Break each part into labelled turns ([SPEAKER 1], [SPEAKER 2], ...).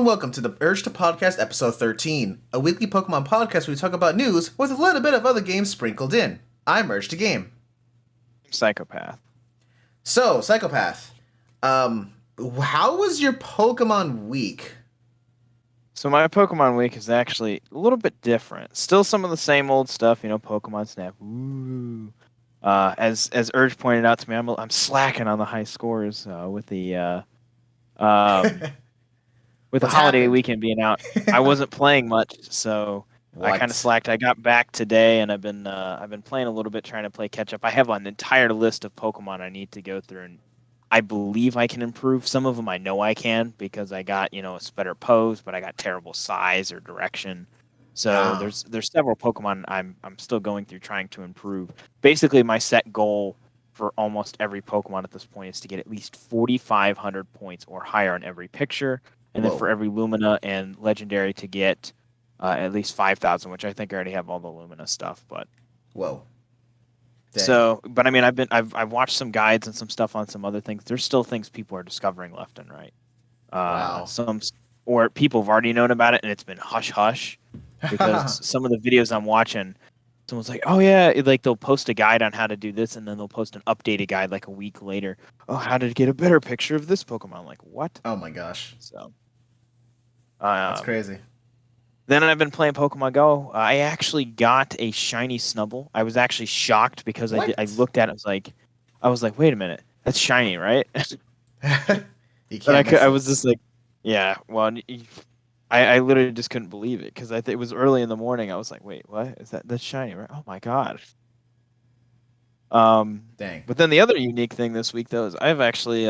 [SPEAKER 1] welcome to the Urge2Podcast episode 13, a weekly Pokemon podcast where we talk about news with a little bit of other games sprinkled in. I'm Urge2Game.
[SPEAKER 2] Psychopath.
[SPEAKER 1] So, Psychopath, how was your Pokemon week?
[SPEAKER 2] So my Pokemon week is actually a little bit different. Still some of the same old stuff, Pokemon Snap. Ooh. As Urge pointed out to me, I'm slacking on the high scores with the
[SPEAKER 1] What's
[SPEAKER 2] holiday
[SPEAKER 1] happened?
[SPEAKER 2] weekend being out. I wasn't playing much, so I kind of
[SPEAKER 1] What?
[SPEAKER 2] slacked. I got back today, and I've been playing a little bit, trying to play catch up. I have an entire list of Pokemon I need to go through, and I believe I can improve some of them. I know I can because I got a better pose, but I got terrible size or direction. So
[SPEAKER 1] Oh,
[SPEAKER 2] there's several Pokemon I'm still going through trying to improve. Basically, my set goal for almost every Pokemon at this point is to get at least 4,500 points or higher on every picture, and then for
[SPEAKER 1] whoa,
[SPEAKER 2] every Lumina and Legendary to get at least 5,000, which I think I already have all the Lumina stuff. But
[SPEAKER 1] whoa. Dang.
[SPEAKER 2] but I mean, I've watched some guides and some stuff on some other things. There's still things people are discovering left and right.
[SPEAKER 1] Wow.
[SPEAKER 2] Some or people have already known about it, and it's been hush hush because some of the videos I'm watching, someone's like, "Oh yeah," like they'll post a guide on how to do this, and then they'll post an updated guide like a week later. Oh, how to get a better picture of this Pokemon? I'm like, what?
[SPEAKER 1] Oh my gosh.
[SPEAKER 2] So,
[SPEAKER 1] That's
[SPEAKER 2] um,
[SPEAKER 1] crazy.
[SPEAKER 2] then I've been playing Pokemon Go. I actually got a shiny Snubbull. I was actually shocked because I
[SPEAKER 1] What?
[SPEAKER 2] looked at it. I was like, wait a minute, that's shiny, right?
[SPEAKER 1] You
[SPEAKER 2] But
[SPEAKER 1] can't miss
[SPEAKER 2] I
[SPEAKER 1] it.
[SPEAKER 2] was just like, yeah. Well, I literally just couldn't believe it because it was early in the morning. I was like, wait, what is that? That's shiny, right? Oh my god. Um,
[SPEAKER 1] Dang.
[SPEAKER 2] but then the other unique thing this week though is I've actually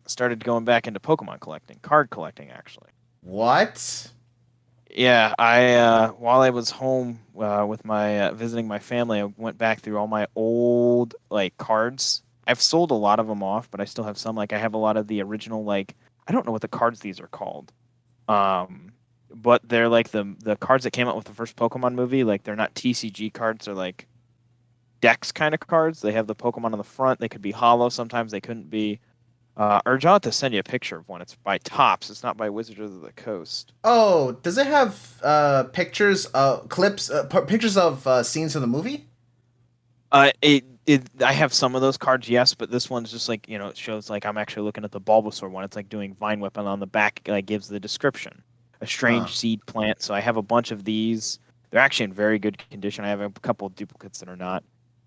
[SPEAKER 2] started going back into Pokemon collecting, card collecting actually.
[SPEAKER 1] What?
[SPEAKER 2] Yeah, I while I was home with my visiting my family, I went back through all my old cards. I've sold a lot of them off, but I still have some. Like I have a lot of the original I don't know what the cards these are called. Um, but they're like the cards that came out with the first Pokemon movie. Like they're not TCG cards. They're like Dex kind of cards. They have the Pokemon on the front. They could be hollow. Sometimes they couldn't be. Urge, I'll have to send you a picture of one. It's by Topps. It's not by Wizards of the Coast.
[SPEAKER 1] Oh, does it have pictures, clips, pictures of scenes from the movie?
[SPEAKER 2] I have some of those cards, yes, but this one's just it shows I'm actually looking at the Bulbasaur one. It's like doing Vine Whip, and on the back gives the description. A
[SPEAKER 1] Huh.
[SPEAKER 2] strange seed plant. So I have a bunch of these. They're actually in very good condition. I have a couple of duplicates that are not.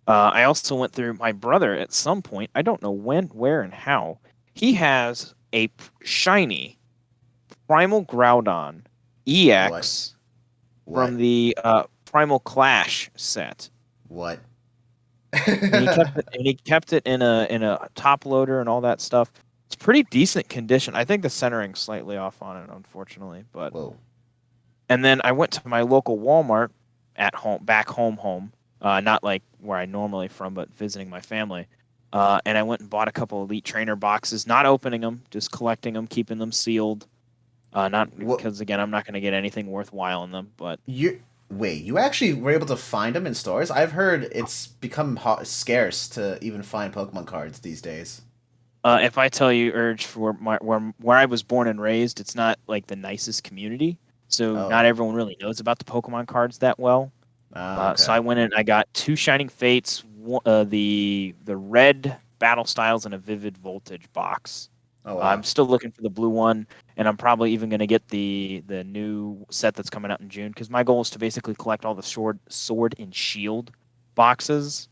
[SPEAKER 2] I also went through my brother at some point. I don't know when, where, and how. He has a shiny Primal Groudon
[SPEAKER 1] What?
[SPEAKER 2] EX from
[SPEAKER 1] What?
[SPEAKER 2] the Primal Clash set.
[SPEAKER 1] What?
[SPEAKER 2] And he kept it in a top loader and all that stuff. It's pretty decent condition. I think the centering's slightly off on it, unfortunately. But
[SPEAKER 1] Whoa.
[SPEAKER 2] and then I went to my local Walmart at home, back home, not like where I normally from, but visiting my family. And I went and bought a couple Elite Trainer boxes, not opening them, just collecting them, keeping them sealed. Not
[SPEAKER 1] What?
[SPEAKER 2] because again, I'm not going to get anything worthwhile in them, but
[SPEAKER 1] You wait. You actually were able to find them in stores? I've heard it's become scarce to even find Pokemon cards these days.
[SPEAKER 2] if I tell you, Urge, for where I was born and raised, it's not like the nicest community, so
[SPEAKER 1] Oh.
[SPEAKER 2] not everyone really knows about the Pokemon cards that well.
[SPEAKER 1] Ah.
[SPEAKER 2] So
[SPEAKER 1] Okay.
[SPEAKER 2] I went in, I got two Shining Fates, the red Battle Styles, and a Vivid Voltage box.
[SPEAKER 1] Oh
[SPEAKER 2] I'm
[SPEAKER 1] wow.
[SPEAKER 2] still looking for the blue one, and I'm probably even going to get the new set that's coming out in June because my goal is to basically collect all the sword and shield boxes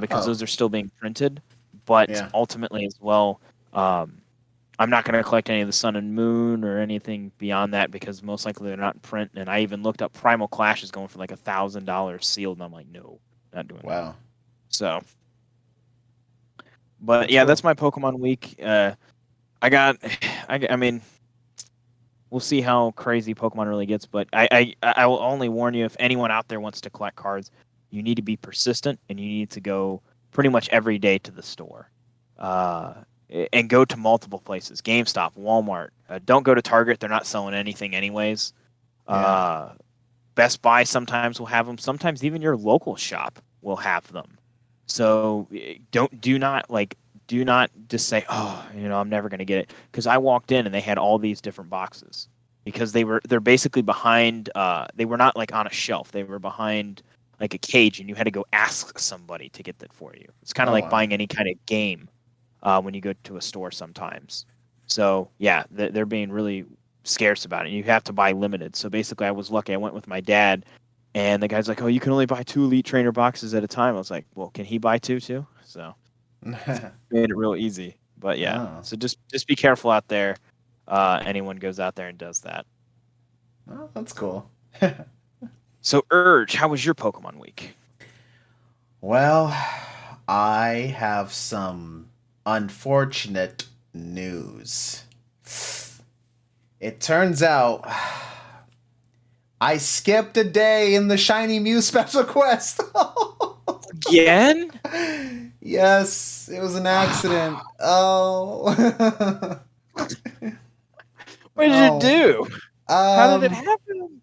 [SPEAKER 2] because
[SPEAKER 1] Oh.
[SPEAKER 2] those are still being printed. But
[SPEAKER 1] Yeah.
[SPEAKER 2] ultimately, as well, um, I'm not going to collect any of the Sun and Moon or anything beyond that because most likely they're not in print. And I even looked up Primal Clash is going for like $1,000 sealed, and I'm like, no, not doing that.
[SPEAKER 1] Wow.
[SPEAKER 2] So, but
[SPEAKER 1] That's
[SPEAKER 2] yeah,
[SPEAKER 1] cool.
[SPEAKER 2] that's my Pokemon week. I got, I mean, we'll see how crazy Pokemon really gets. But I will only warn you if anyone out there wants to collect cards, you need to be persistent and you need to go pretty much every day to the store, uh, and go to multiple places: GameStop, Walmart. Don't go to Target; they're not selling anything anyways.
[SPEAKER 1] Yeah.
[SPEAKER 2] Uh, Best Buy sometimes will have them. Sometimes even your local shop will have them. So do not just say, oh, I'm never going to get it. Because I walked in and they had all these different boxes. because they're basically behind. They were not like on a shelf. They were behind like a cage, and you had to go ask somebody to get that for you. It's kind of
[SPEAKER 1] Oh
[SPEAKER 2] like
[SPEAKER 1] wow.
[SPEAKER 2] buying any kind of game when you go to a store sometimes. So yeah, they're being really scarce about it. You have to buy limited. So basically, I was lucky. I went with my dad, and the guy's like, "Oh, you can only buy 2 Elite Trainer boxes at a time." I was like, "Well, can he buy two too?" So made it real easy. But yeah,
[SPEAKER 1] Oh.
[SPEAKER 2] so just be careful out there. Anyone goes out there and does that.
[SPEAKER 1] Oh, that's cool.
[SPEAKER 2] So Urge, how was your Pokemon week?
[SPEAKER 1] Well, I have some unfortunate news. It turns out I skipped a day in the Shiny Mew Special Quest.
[SPEAKER 2] Again?
[SPEAKER 1] Yes, it was an accident. Oh.
[SPEAKER 2] What did you
[SPEAKER 1] Oh.
[SPEAKER 2] do? How did it
[SPEAKER 1] Um,
[SPEAKER 2] happen?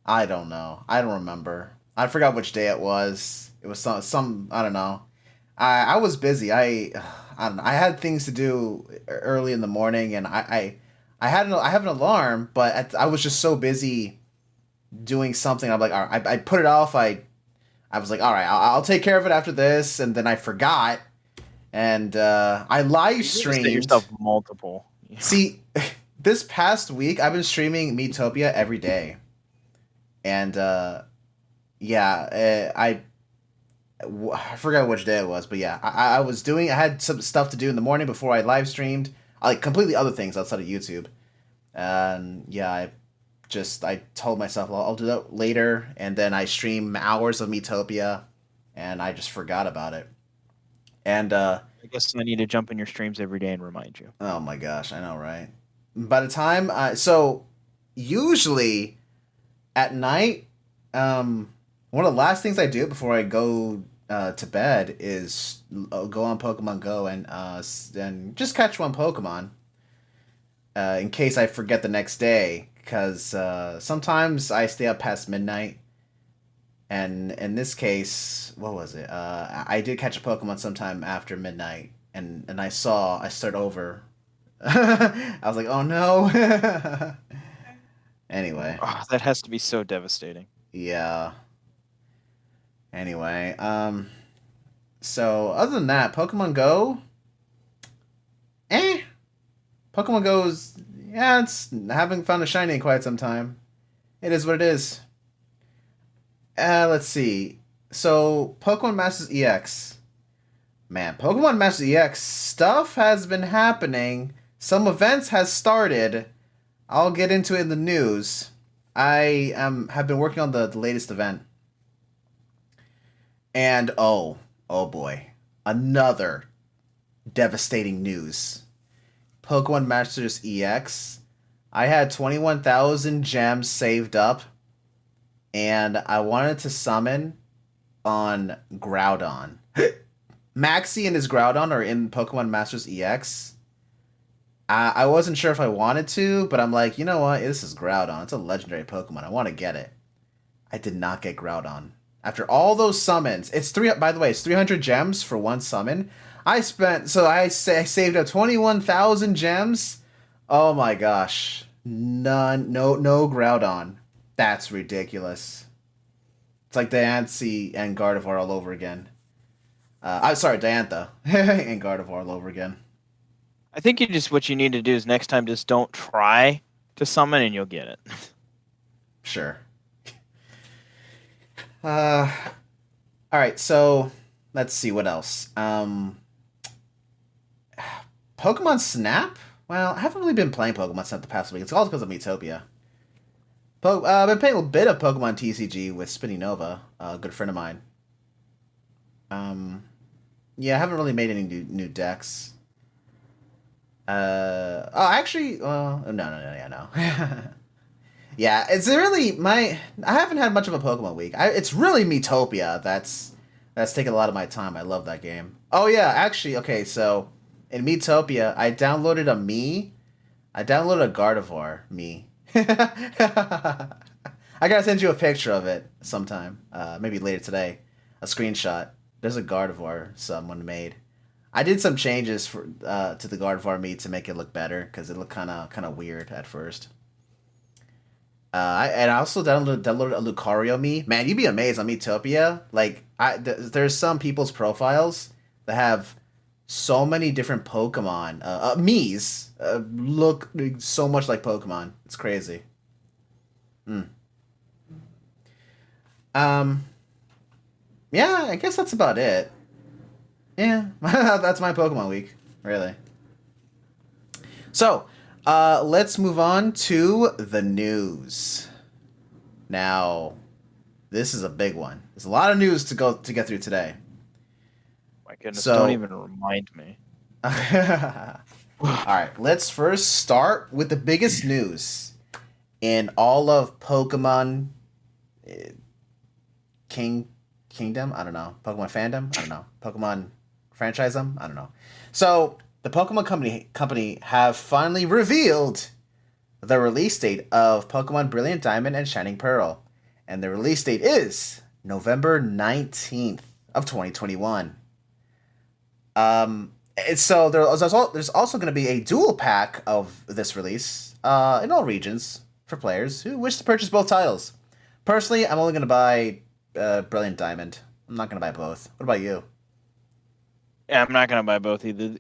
[SPEAKER 1] I don't know. I don't remember. I forgot which day it was. It was some I don't know. I was busy. I don't know. I had things to do early in the morning, and I have an alarm, but I was just so busy doing something. I'm like, all right, I put it off. I was like, all right, I'll take care of it after this, and then I forgot, and I live
[SPEAKER 2] You need to set
[SPEAKER 1] streamed.
[SPEAKER 2] yourself multiple.
[SPEAKER 1] See, this past week I've been streaming Miitopia every day, and yeah, I forgot which day it was, but yeah, I was doing. I had some stuff to do in the morning before I live streamed, like completely other things outside of YouTube. And yeah, I told myself, well, I'll do that later, and then I stream hours of Miitopia, and I just forgot about it. And
[SPEAKER 2] I guess I need to jump in your streams every day and remind you.
[SPEAKER 1] oh my gosh, I know, right? By the time so usually at night, one of the last things I do before I go to bed is go on Pokemon Go and just catch one Pokemon in case I forget the next day. Because sometimes I stay up past midnight, and in this case, what was it? I did catch a Pokemon sometime after midnight, and I start over. I was like, oh no. Anyway,
[SPEAKER 2] Oh, that has to be so devastating.
[SPEAKER 1] yeah. Anyway, so other than that, Pokemon Go, eh. Pokemon Go's, yeah, it's I haven't found a shiny in quite some time. It is what it is. Let's see. So Pokemon Masters EX, man, Pokemon Masters EX stuff has been happening. Some events has started. I'll get into it in the news. I have been working on the latest event, and oh boy, another devastating news. Pokemon Masters EX. I had 21,000 gems saved up, and I wanted to summon on Groudon. Maxie and his Groudon are in Pokemon Masters EX. I wasn't sure if I wanted to, but I'm like, you know what? This is Groudon. It's a legendary Pokemon. I want to get it. I did not get Groudon. After all those summons, it's three. By the way, it's 300 gems for one summon. I saved up 21,000 gems. Oh my gosh, no Groudon. That's ridiculous. It's like Diancie and Gardevoir all over again. I'm sorry, Diantha and Gardevoir all over again.
[SPEAKER 2] I think what you need to do is next time just don't try to summon and you'll get it.
[SPEAKER 1] Sure. All right, so let's see what else. Pokemon Snap. Well, I haven't really been playing Pokemon Snap the past week. It's all because of Miitopia. I've been playing a bit of Pokemon TCG with Spinny Nova, a good friend of mine. Um, yeah, I haven't really made any new decks. Actually, yeah, no. Yeah, it's really I haven't had much of a Pokemon week. It's really Miitopia that's taken a lot of my time. I love that game. Oh yeah, actually, okay, so in Miitopia, I downloaded a me. I downloaded a Gardevoir me. I gotta send you a picture of it sometime. Maybe later today. A screenshot. There's a Gardevoir someone made. I did some changes to the Gardevoir me to make it look better because it looked kind of weird at first. I also downloaded a Lucario me. Man, you'd be amazed on Miitopia. Like, there's some people's profiles that have so many different Pokemon. Mii's look so much like Pokemon. It's crazy. Mm. Um, yeah, I guess that's about it. Yeah, that's my Pokemon week, really. So, let's move on to the news. Now, this is a big one. There's a lot of news to get through today.
[SPEAKER 2] My goodness, don't
[SPEAKER 1] So,
[SPEAKER 2] even remind me.
[SPEAKER 1] all right, let's first start with the biggest news in all of Pokemon eh, Kingdom. I don't know. Pokemon fandom. I don't know. Pokemon franchisem. I don't know. So, the Pokemon company have finally revealed the release date of Pokemon Brilliant Diamond and Shining Pearl. And the release date is November 19th of 2021. And so there's also going to be a dual pack of this release in all regions for players who wish to purchase both titles. Personally, I'm only going to buy Brilliant Diamond. I'm not going to buy both. What about you?
[SPEAKER 2] Yeah, I'm not gonna buy both either.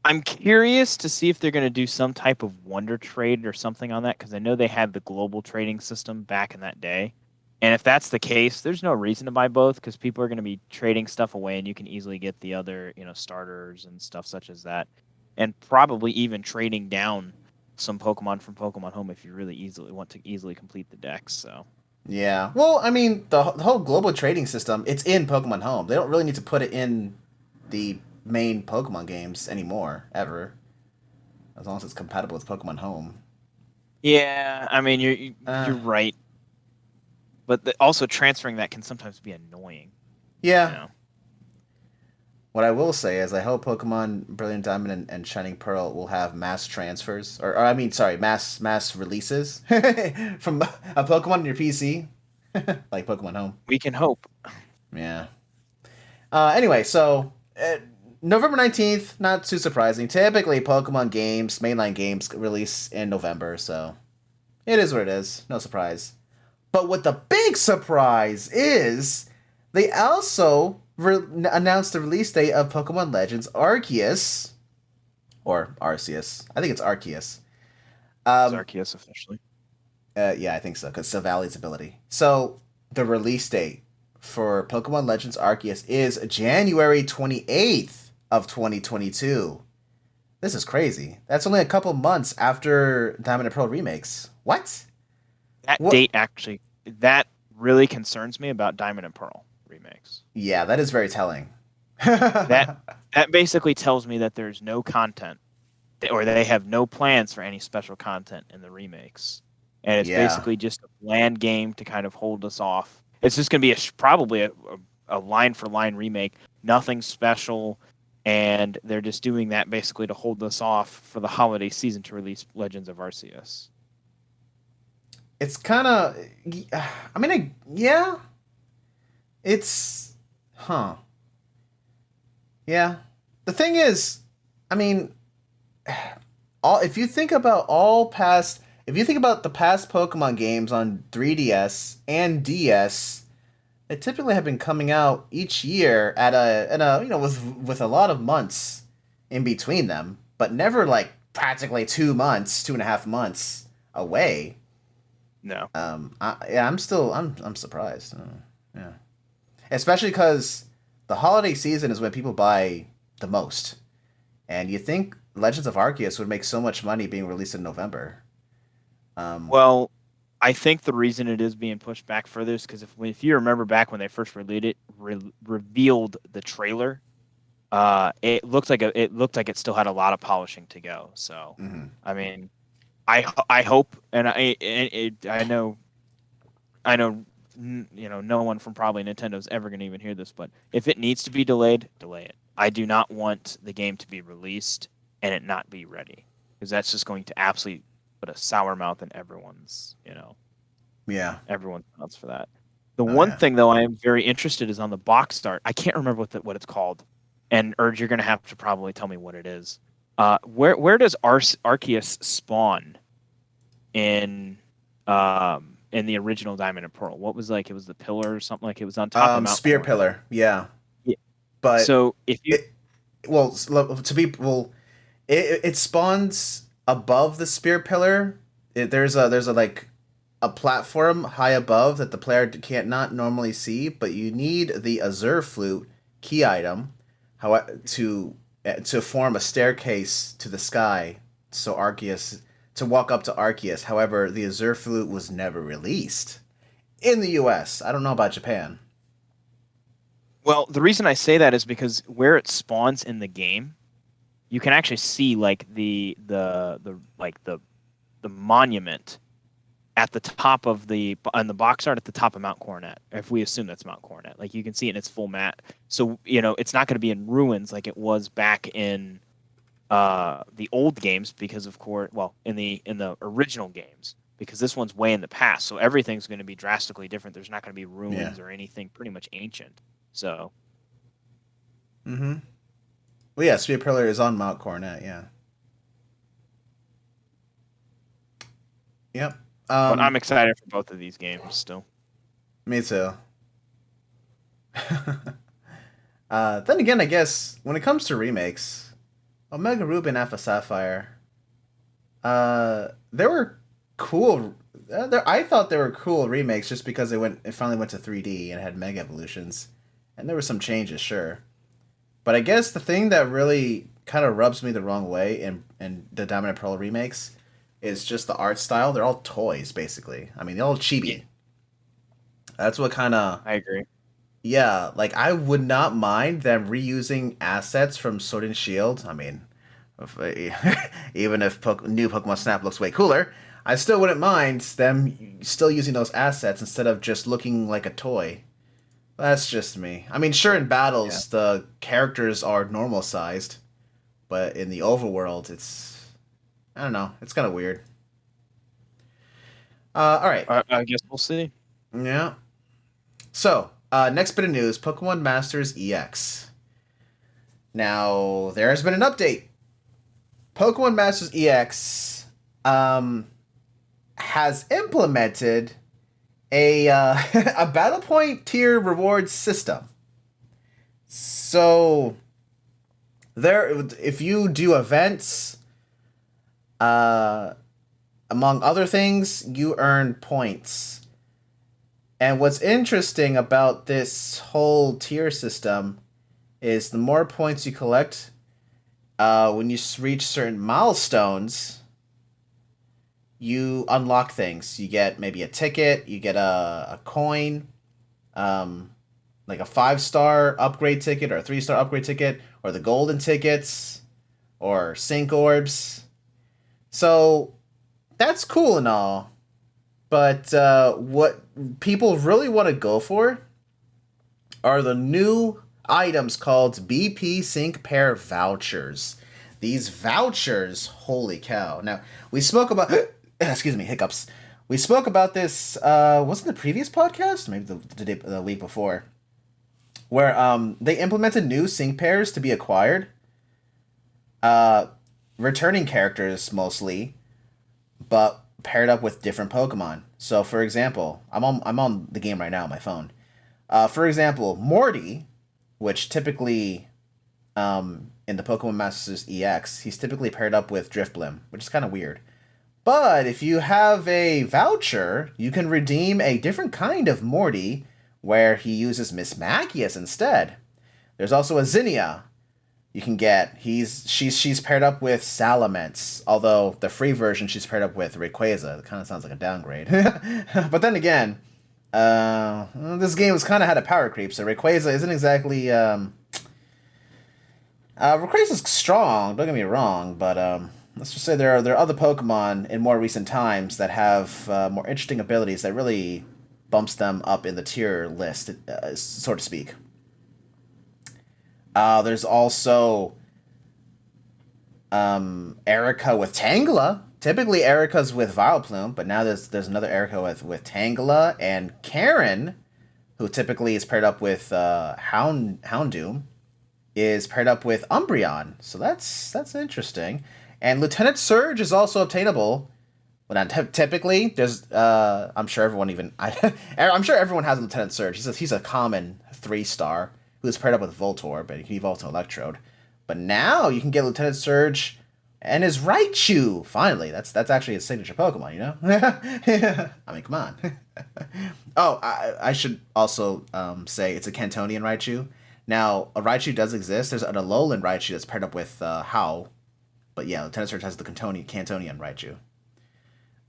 [SPEAKER 2] I'm curious to see if they're gonna do some type of wonder trade or something on that because I know they had the global trading system back in that day. And if that's the case, there's no reason to buy both because people are going to be trading stuff away, and you can easily get the other, starters and stuff such as that, and probably even trading down some Pokemon from Pokemon Home if you really easily want to easily complete the decks. So
[SPEAKER 1] Yeah. Well, I mean, the whole global trading system, it's in Pokemon Home. They don't really need to put it in the main Pokemon games anymore, ever. As long as it's compatible with Pokemon Home.
[SPEAKER 2] yeah, I mean you're
[SPEAKER 1] Uh,
[SPEAKER 2] right, but also transferring that can sometimes be annoying. You
[SPEAKER 1] yeah.
[SPEAKER 2] know,
[SPEAKER 1] What I will say is I hope Pokemon Brilliant Diamond and Shining Pearl will have mass transfers. Or I mean, sorry, mass releases from a Pokemon on your PC. Like Pokemon Home.
[SPEAKER 2] we can hope.
[SPEAKER 1] Yeah. Anyway, so November 19th, not too surprising. Typically, Pokemon games, mainline games, release in November, so it is what it is. No surprise. But what the big surprise is, they also announced the release date of Pokemon Legends Arceus, or Arceus. I think it's Arceus.
[SPEAKER 2] Is
[SPEAKER 1] Um,
[SPEAKER 2] Arceus officially?
[SPEAKER 1] yeah, I think so, because Savali's ability. So, the release date for Pokemon Legends Arceus is January 28th of 2022. This is crazy. That's only a couple months after Diamond and Pearl remakes. What?
[SPEAKER 2] That
[SPEAKER 1] What?
[SPEAKER 2] date actually, that really concerns me about Diamond and Pearl remakes.
[SPEAKER 1] Yeah, that is very telling.
[SPEAKER 2] That that basically tells me that there's no content, or they have no plans for any special content in the remakes, and it's
[SPEAKER 1] Yeah.
[SPEAKER 2] basically just a bland game to kind of hold us off. It's just going to be probably a line for line remake, nothing special, and they're just doing that basically to hold us off for the holiday season to release Legends of Arceus.
[SPEAKER 1] It's kind of. I mean, yeah. It's. Huh. Yeah. The thing is, I mean, if you think about if you think about the past Pokemon games on 3DS and DS, they typically have been coming out each year with a lot of months in between them, but never like practically 2 months, 2.5 months away.
[SPEAKER 2] No.
[SPEAKER 1] I'm surprised. Yeah, especially because the holiday season is when people buy the most, and you think Legends of Arceus would make so much money being released in November. Um,
[SPEAKER 2] Well, I think the reason it is being pushed back further is because if you remember back when they first revealed the trailer, it looked like it still had a lot of polishing to go. So,
[SPEAKER 1] mhm.
[SPEAKER 2] I mean, I hope, and I know, no one from probably Nintendo is ever going to even hear this, but if it needs to be delayed, delay it. I do not want the game to be released and it not be ready because that's just going to absolutely put a sour mouth in
[SPEAKER 1] Yeah.
[SPEAKER 2] everyone's mouths for that. The
[SPEAKER 1] Oh
[SPEAKER 2] one
[SPEAKER 1] yeah.
[SPEAKER 2] thing though I am very interested is on the box art. I can't remember what it's called, and Urge, you're going to have to probably tell me what it is. Where does Arceus spawn in? in the original Diamond and Pearl. What was like? It was the pillar or something, like it was on top of Mount
[SPEAKER 1] Spear
[SPEAKER 2] Coronet.
[SPEAKER 1] pillar, yeah.
[SPEAKER 2] Yeah.
[SPEAKER 1] But
[SPEAKER 2] So if you
[SPEAKER 1] it well to be well, it spawns above the spear pillar. There's a like a platform high above that the player can't not normally see, but you need the Azure Flute key item, how to form a staircase to the sky, so Arceus to walk up to Arceus. However, the Azure Flute was never released in the U.S. I don't know about Japan.
[SPEAKER 2] Well, the reason I say that is because where it spawns in the game, you can actually see like the monument at the top of on the box art at the top of Mount Coronet. If we assume that's Mount Coronet, like you can see it in its full mat. So it's not going to be in ruins like it was back in the old games, because of course, well, in the original games, because this one's way in the past, so everything's going to be drastically different. There's not going to be ruins or anything pretty much ancient. So.
[SPEAKER 1] Mm-hmm. Well, yeah, Sweetperler is on Mount Coronet. Yeah. Yep.
[SPEAKER 2] But I'm excited for both of these games still.
[SPEAKER 1] Me too. Then again, I guess when it comes to remakes, Omega Ruby and Alpha Sapphire, they were cool. I thought they were cool remakes just because it finally went to 3D and had Mega Evolutions, and there were some changes, sure. But I guess the thing that really kind of rubs me the wrong way in the Diamond and Pearl remakes is just the art style. They're all toys, basically. I mean, they're all chibi.
[SPEAKER 2] Yeah.
[SPEAKER 1] That's what kind of...
[SPEAKER 2] I agree.
[SPEAKER 1] Yeah, like, I would not mind them reusing assets from Sword and Shield. I mean, even if new Pokemon Snap looks way cooler, I still wouldn't mind them still using those assets instead of just looking like a toy. That's just me. I mean, sure, in battles, the characters are normal-sized, but in the overworld, it's... I don't know. It's kind of weird. All right.
[SPEAKER 2] I guess we'll see.
[SPEAKER 1] Yeah. So, next bit of news, Pokemon Masters EX. Now, there has been an update. Pokemon Masters EX has implemented a a battle point tier reward system. So, if you do events, among other things, you earn points. And what's interesting about this whole tier system is the more points you collect, when you reach certain milestones, you unlock things. You get maybe a ticket, you get a coin, like a 5-star upgrade ticket or a 3-star upgrade ticket, or the golden tickets, or sync orbs. So that's cool and all, but what people really want to go for are the new items called BP Sync Pair Vouchers. These vouchers, holy cow. Now, we spoke about... excuse me, hiccups. We spoke about this, wasn't the previous podcast? Maybe the week before. Where they implemented new sync pairs to be acquired. Returning characters mostly, but paired up with different Pokemon. So, for example, I'm on the game right now on my phone. For example, Morty, which typically, in the Pokemon Masters EX, he's typically paired up with Drifblim, which is kind of weird. But if you have a voucher, you can redeem a different kind of Morty, where he uses Miss Magius instead. There's also a Zinnia you can get. She's paired up with Salamence, although the free version she's paired up with Rayquaza. It kind of sounds like a downgrade. But then again, this game has kind of had a power creep, so Rayquaza isn't exactly... Rayquaza's strong, don't get me wrong, but let's just say there are other Pokemon in more recent times that have more interesting abilities that really bumps them up in the tier list, so to speak. There's also Erica with Tangela. Typically Erica's with Vileplume, but now there's another Erica with Tangela, and Karen, who typically is paired up with Houndoom, is paired up with Umbreon. So that's interesting. And Lieutenant Surge is also obtainable Well, now, typically, there's I'm sure everyone I'm sure everyone has Lieutenant Surge. He's a common 3-star who is paired up with Voltorb, but he can evolve to Electrode. But now you can get Lieutenant Surge and his Raichu. Finally, that's actually his signature Pokemon. You know, I mean, come on. Oh, I should also say it's a Cantonian Raichu. Now, a Raichu does exist. There's an Alolan Raichu that's paired up with How, but yeah, Lieutenant Surge has the Cantonian Raichu.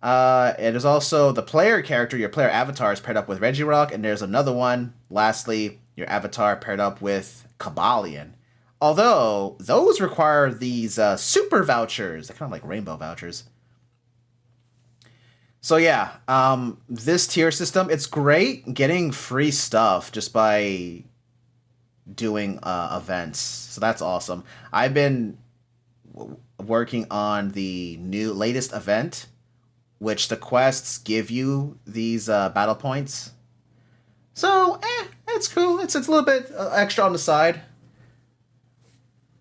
[SPEAKER 1] It is also the player character, your player avatar is paired up with Regirock, and there's another one. Lastly, your avatar paired up with Cobalion. Although, those require these super vouchers. They're kind of like rainbow vouchers. So yeah, this tier system, it's great getting free stuff just by doing events. So that's awesome. I've been working on the latest event, which the quests give you these battle points. So, it's cool. It's a little bit extra on the side.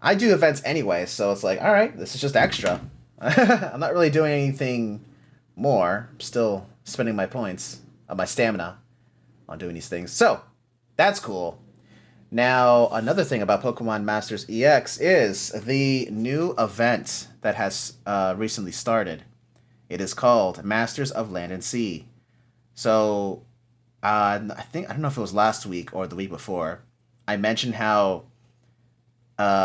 [SPEAKER 1] I do events anyway, so it's like, all right, this is just extra. I'm not really doing anything more. I'm still spending my points, my stamina, on doing these things. So, that's cool. Now, another thing about Pokemon Masters EX is the new event that has recently started. It is called Masters of Land and Sea. So, I don't know if it was last week or the week before, I mentioned how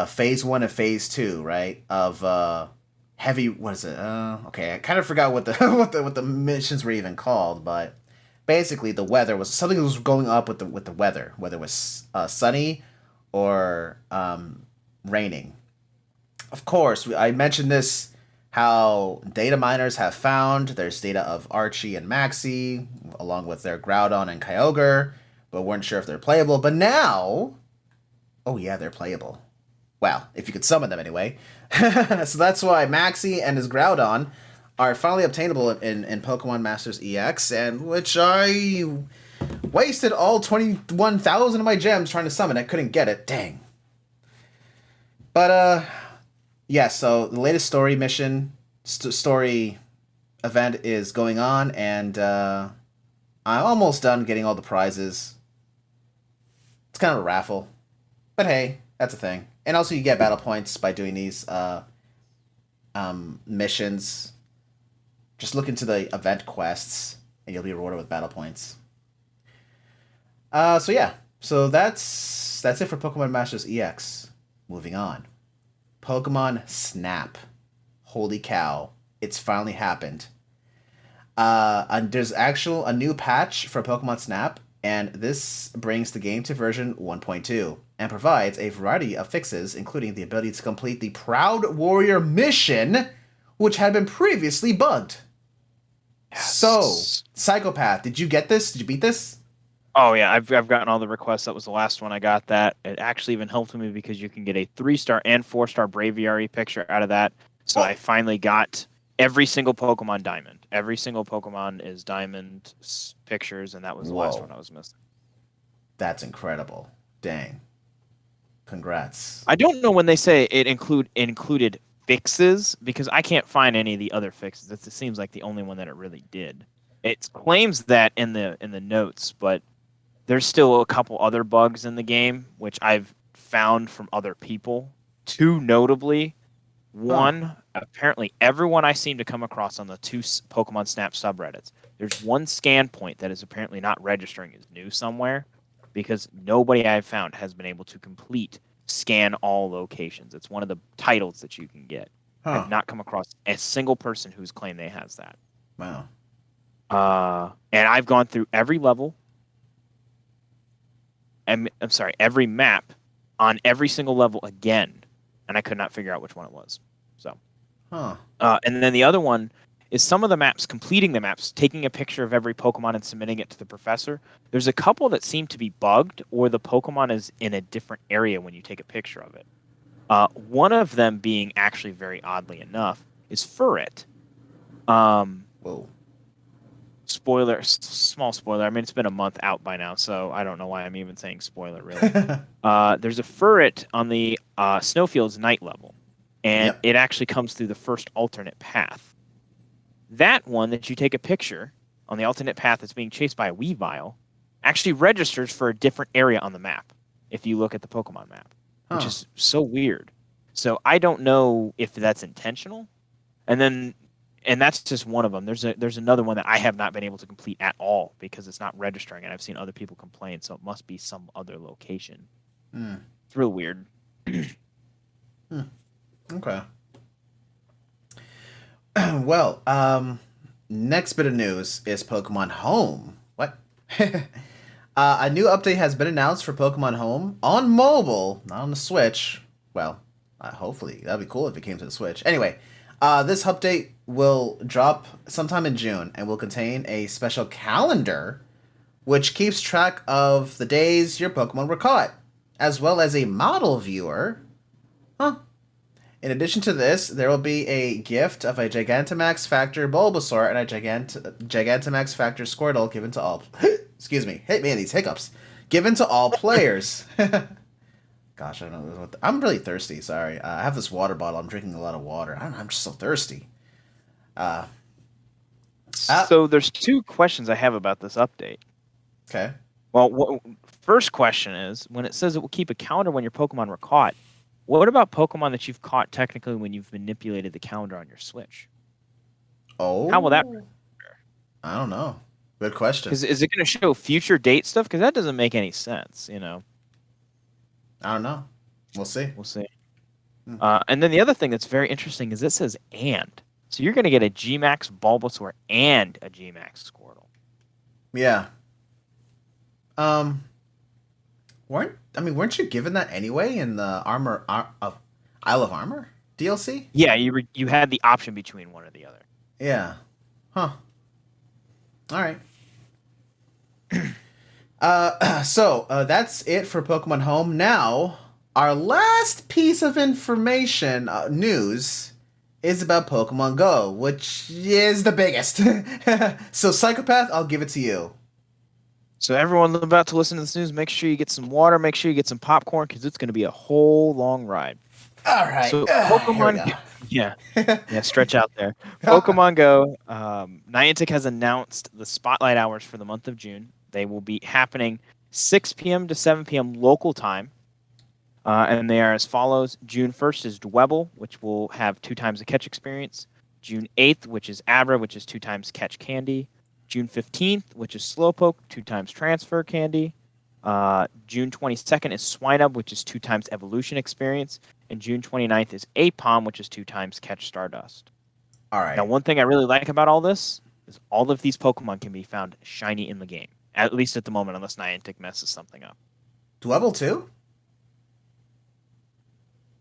[SPEAKER 1] Phase 1 and Phase 2, right, of heavy, what is it? Okay, I kind of forgot what the what the missions were even called, but basically the weather was something that was going up with the weather, whether it was sunny or raining. Of course, I mentioned this, how data miners have found there's data of Archie and Maxie, along with their Groudon and Kyogre, but weren't sure if they're playable. But now, oh yeah, they're playable. Well, if you could summon them anyway. So that's why Maxie and his Groudon are finally obtainable in Pokemon Masters EX, and which I wasted all 21,000 of my gems trying to summon. I couldn't get it. Dang. But, yeah, so the latest story mission, story event is going on, and I'm almost done getting all the prizes. It's kind of a raffle. But hey, that's a thing. And also you get battle points by doing these missions. Just look into the event quests, and you'll be rewarded with battle points. So yeah. So that's it for Pokemon Masters EX. Moving on. Pokemon Snap. Holy cow. It's finally happened. And there's a new patch for Pokemon Snap, and this brings the game to version 1.2 and provides a variety of fixes, including the ability to complete the Proud Warrior mission, which had been previously bugged. Yes. So, Psychopath, did you get this? Did you beat this?
[SPEAKER 2] Oh yeah, I've gotten all the requests. That was the last one I got. That it actually even helped me because you can get a 3-star and 4-star Braviary picture out of that. So I finally got every single Pokemon Diamond. Every single Pokemon is Diamond pictures, and that was the last one I was missing.
[SPEAKER 1] That's incredible. Dang. Congrats.
[SPEAKER 2] I don't know when they say it included fixes, because I can't find any of the other fixes. It seems like the only one that it really did. It claims that in the notes, but there's still a couple other bugs in the game, which I've found from other people. Two notably. One, apparently everyone I seem to come across on the 2 Pokemon Snap subreddits, there's one scan point that is apparently not registering as new somewhere, because nobody I've found has been able to complete scan all locations. It's one of the titles that you can get. I've not come across a single person who's claimed they has that.
[SPEAKER 1] Wow.
[SPEAKER 2] And I've gone through every level. I'm sorry, every map on every single level again, and I could not figure out which one it was. So, and then the other one is some of the maps, completing the maps, taking a picture of every Pokemon and submitting it to the professor. There's a couple that seem to be bugged, or the Pokemon is in a different area when you take a picture of it. One of them being actually very oddly enough is Furret.
[SPEAKER 1] Whoa.
[SPEAKER 2] Spoiler, small spoiler. I mean, it's been a month out by now, so I don't know why I'm even saying spoiler, really. There's a Furret on the Snowfield's night level, and it actually comes through the first alternate path. that one that you take a picture on the alternate path that's being chased by a Weavile actually registers for a different area on the map if you look at the Pokemon map, which is so weird. So I don't know if that's intentional. And that's just one of them. There's another one that I have not been able to complete at all because it's not registering, and I've seen other people complain, so it must be some other location. It's real weird.
[SPEAKER 1] Okay. Well, next bit of news is Pokemon Home. What? A new update has been announced for Pokemon Home on mobile, not on the Switch. Well, hopefully. That'd be cool if it came to the Switch. Anyway, this update will drop sometime in June and will contain a special calendar which keeps track of the days your Pokemon were caught, as well as a model viewer. In addition to this, there will be a gift of a Gigantamax Factor Bulbasaur and a Gigantamax Factor Squirtle given to all... Excuse me. Hit me in these hiccups. Given to all players. Gosh, I don't know. I'm really thirsty. Sorry. I have this water bottle. I'm drinking a lot of water. I don't know. I'm just so thirsty.
[SPEAKER 2] So there's two questions I have about this update.
[SPEAKER 1] Okay.
[SPEAKER 2] Well, first question is, when it says it will keep a calendar when your Pokemon were caught, what about Pokemon that you've caught technically when you've manipulated the calendar on your Switch?
[SPEAKER 1] Oh.
[SPEAKER 2] How will that...
[SPEAKER 1] I don't know. Good question.
[SPEAKER 2] Because is it going to show future date stuff? Because that doesn't make any sense, you know.
[SPEAKER 1] I don't know. We'll see.
[SPEAKER 2] We'll see. And then the other thing that's very interesting is it says "and," so you're going to get a G-Max Bulbasaur and a G-Max Squirtle.
[SPEAKER 1] Yeah. Weren't you given that anyway in the Isle of Armor DLC?
[SPEAKER 2] Yeah, you had the option between one or the other.
[SPEAKER 1] Yeah. Huh. All right. So that's it for Pokemon Home. Now, our last piece of information, news, is about Pokemon Go, which is the biggest. So, Psychopath, I'll give it to you.
[SPEAKER 2] So everyone about to listen to this news, make sure you get some water, make sure you get some popcorn, because it's going to be a whole long ride.
[SPEAKER 1] All right.
[SPEAKER 2] So Pokemon, yeah, stretch out there. Pokemon Go, Niantic has announced the spotlight hours for the month of June. They will be happening 6 p.m. to 7 p.m. local time, and they are as follows. June 1st is Dwebble, which will have 2 times the catch experience. June 8th, which is Abra, which is 2 times catch candy. June 15th, which is Slowpoke, 2 times transfer candy. June 22nd is Swinub, which is 2 times evolution experience. And June 29th is Apom, which is 2 times catch Stardust.
[SPEAKER 1] All right.
[SPEAKER 2] Now, one thing I really like about all this is all of these Pokemon can be found shiny in the game. At least at the moment, unless Niantic messes something up.
[SPEAKER 1] Dwebble too?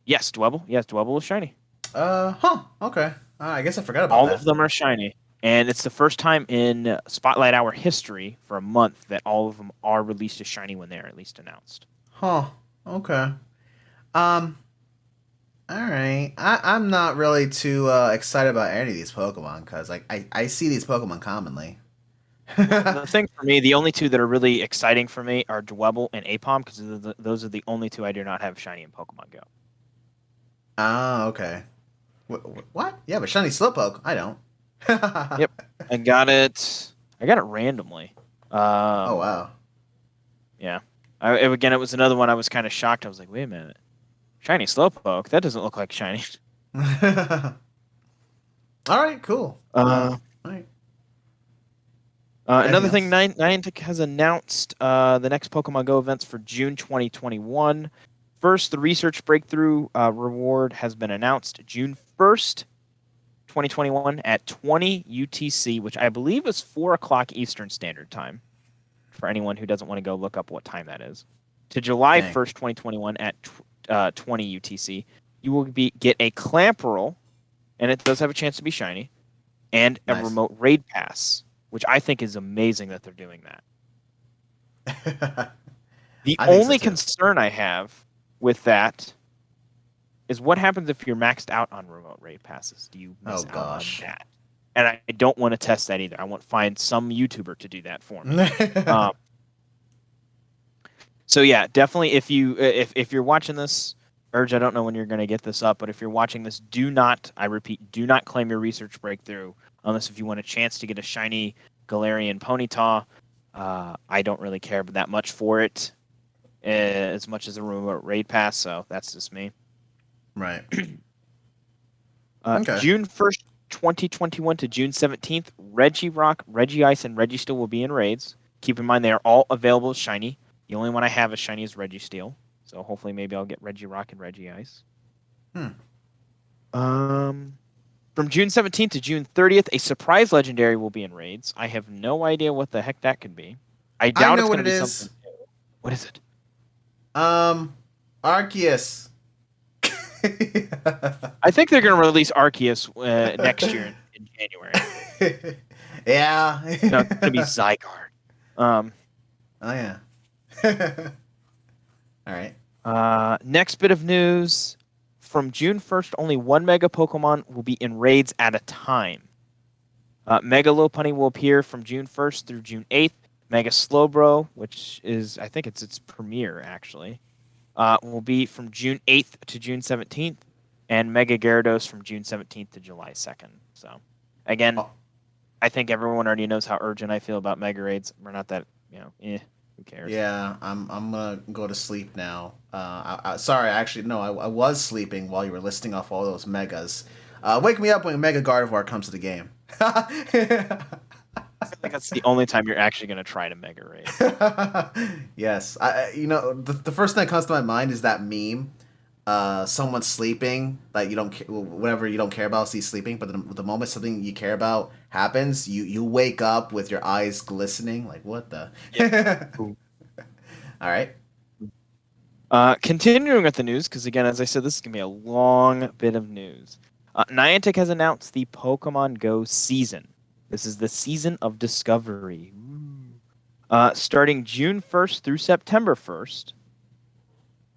[SPEAKER 2] Yes, Dwebble. Yes, Dwebble is shiny.
[SPEAKER 1] Okay. I guess I forgot about
[SPEAKER 2] all
[SPEAKER 1] that.
[SPEAKER 2] All of them are shiny. And it's the first time in Spotlight Hour history for a month that all of them are released as shiny when they're at least announced.
[SPEAKER 1] Huh. Okay. All right. I'm not really too excited about any of these Pokemon because I see these Pokemon commonly.
[SPEAKER 2] The thing for me, the only 2 that are really exciting for me are Dwebble and Apom because those are the only 2 I do not have shiny in Pokemon Go.
[SPEAKER 1] Ah, okay. What? Yeah, but shiny Slowpoke, I don't.
[SPEAKER 2] Yep, I got it randomly.
[SPEAKER 1] Oh wow.
[SPEAKER 2] Yeah. It was another one I was kind of shocked. I was like, wait a minute, shiny Slowpoke? That doesn't look like shiny.
[SPEAKER 1] All right, cool. All right.
[SPEAKER 2] Another thing, Niantic has announced the next Pokemon Go events for June 2021. First, the Research Breakthrough reward has been announced June 1st, 2021 at 20 UTC, which I believe is 4 o'clock Eastern Standard Time, for anyone who doesn't want to go look up what time that is, to July 1st, 2021 at 20 UTC. You will get a Clamperl, and it does have a chance to be shiny, and a remote raid pass, which I think is amazing that they're doing that. The only concern I have with that is what happens if you're maxed out on remote raid passes? Do you miss out on that? And I don't want to test that either. I want to find some YouTuber to do that for me. So yeah, definitely if you're watching this, Urge, I don't know when you're going to get this up, but if you're watching this, I repeat, do not claim your research breakthrough unless if you want a chance to get a shiny Galarian Ponyta. I don't really care that much for it, as much as a remote raid pass. So that's just me.
[SPEAKER 1] Right. Okay.
[SPEAKER 2] June 1st, 2021 to June 17th, Regirock, Regice, and Registeel will be in raids. Keep in mind they are all available as shiny. The only one I have as shiny is Registeel. So hopefully maybe I'll get Regirock and Regice. From June 17th to June 30th, a surprise legendary will be in raids. I have no idea what the heck that could be. I doubt it's going to be something new. What is it?
[SPEAKER 1] Arceus.
[SPEAKER 2] I think they're going to release Arceus next year in January.
[SPEAKER 1] Yeah.
[SPEAKER 2] No, it's going to be Zygarde.
[SPEAKER 1] Oh yeah. All right.
[SPEAKER 2] Next bit of news. From June 1st, only one Mega Pokemon will be in raids at a time. Mega Lopunny will appear from June 1st through June 8th. Mega Slowbro, which is, I think it's its premiere, actually, will be from June 8th to June 17th. And Mega Gyarados from June 17th to July 2nd. So, again, I think everyone already knows how urgent I feel about Mega Raids. We're not that, who cares?
[SPEAKER 1] Yeah, I'm gonna go to sleep now. Sorry, actually, no, I was sleeping while you were listing off all those megas. Wake me up when Mega Gardevoir comes to the game.
[SPEAKER 2] I feel like that's the only time you're actually going to try to Mega Raid.
[SPEAKER 1] Yes, the first thing that comes to my mind is that meme. Someone sleeping, like whatever you don't care about, see sleeping, but the moment something you care about happens, you wake up with your eyes glistening, like what the? Yeah. All right.
[SPEAKER 2] Continuing with the news, because again, as I said, this is gonna be a long bit of news. Niantic has announced the Pokemon Go season. This is the season of discovery. Starting June 1st through September 1st.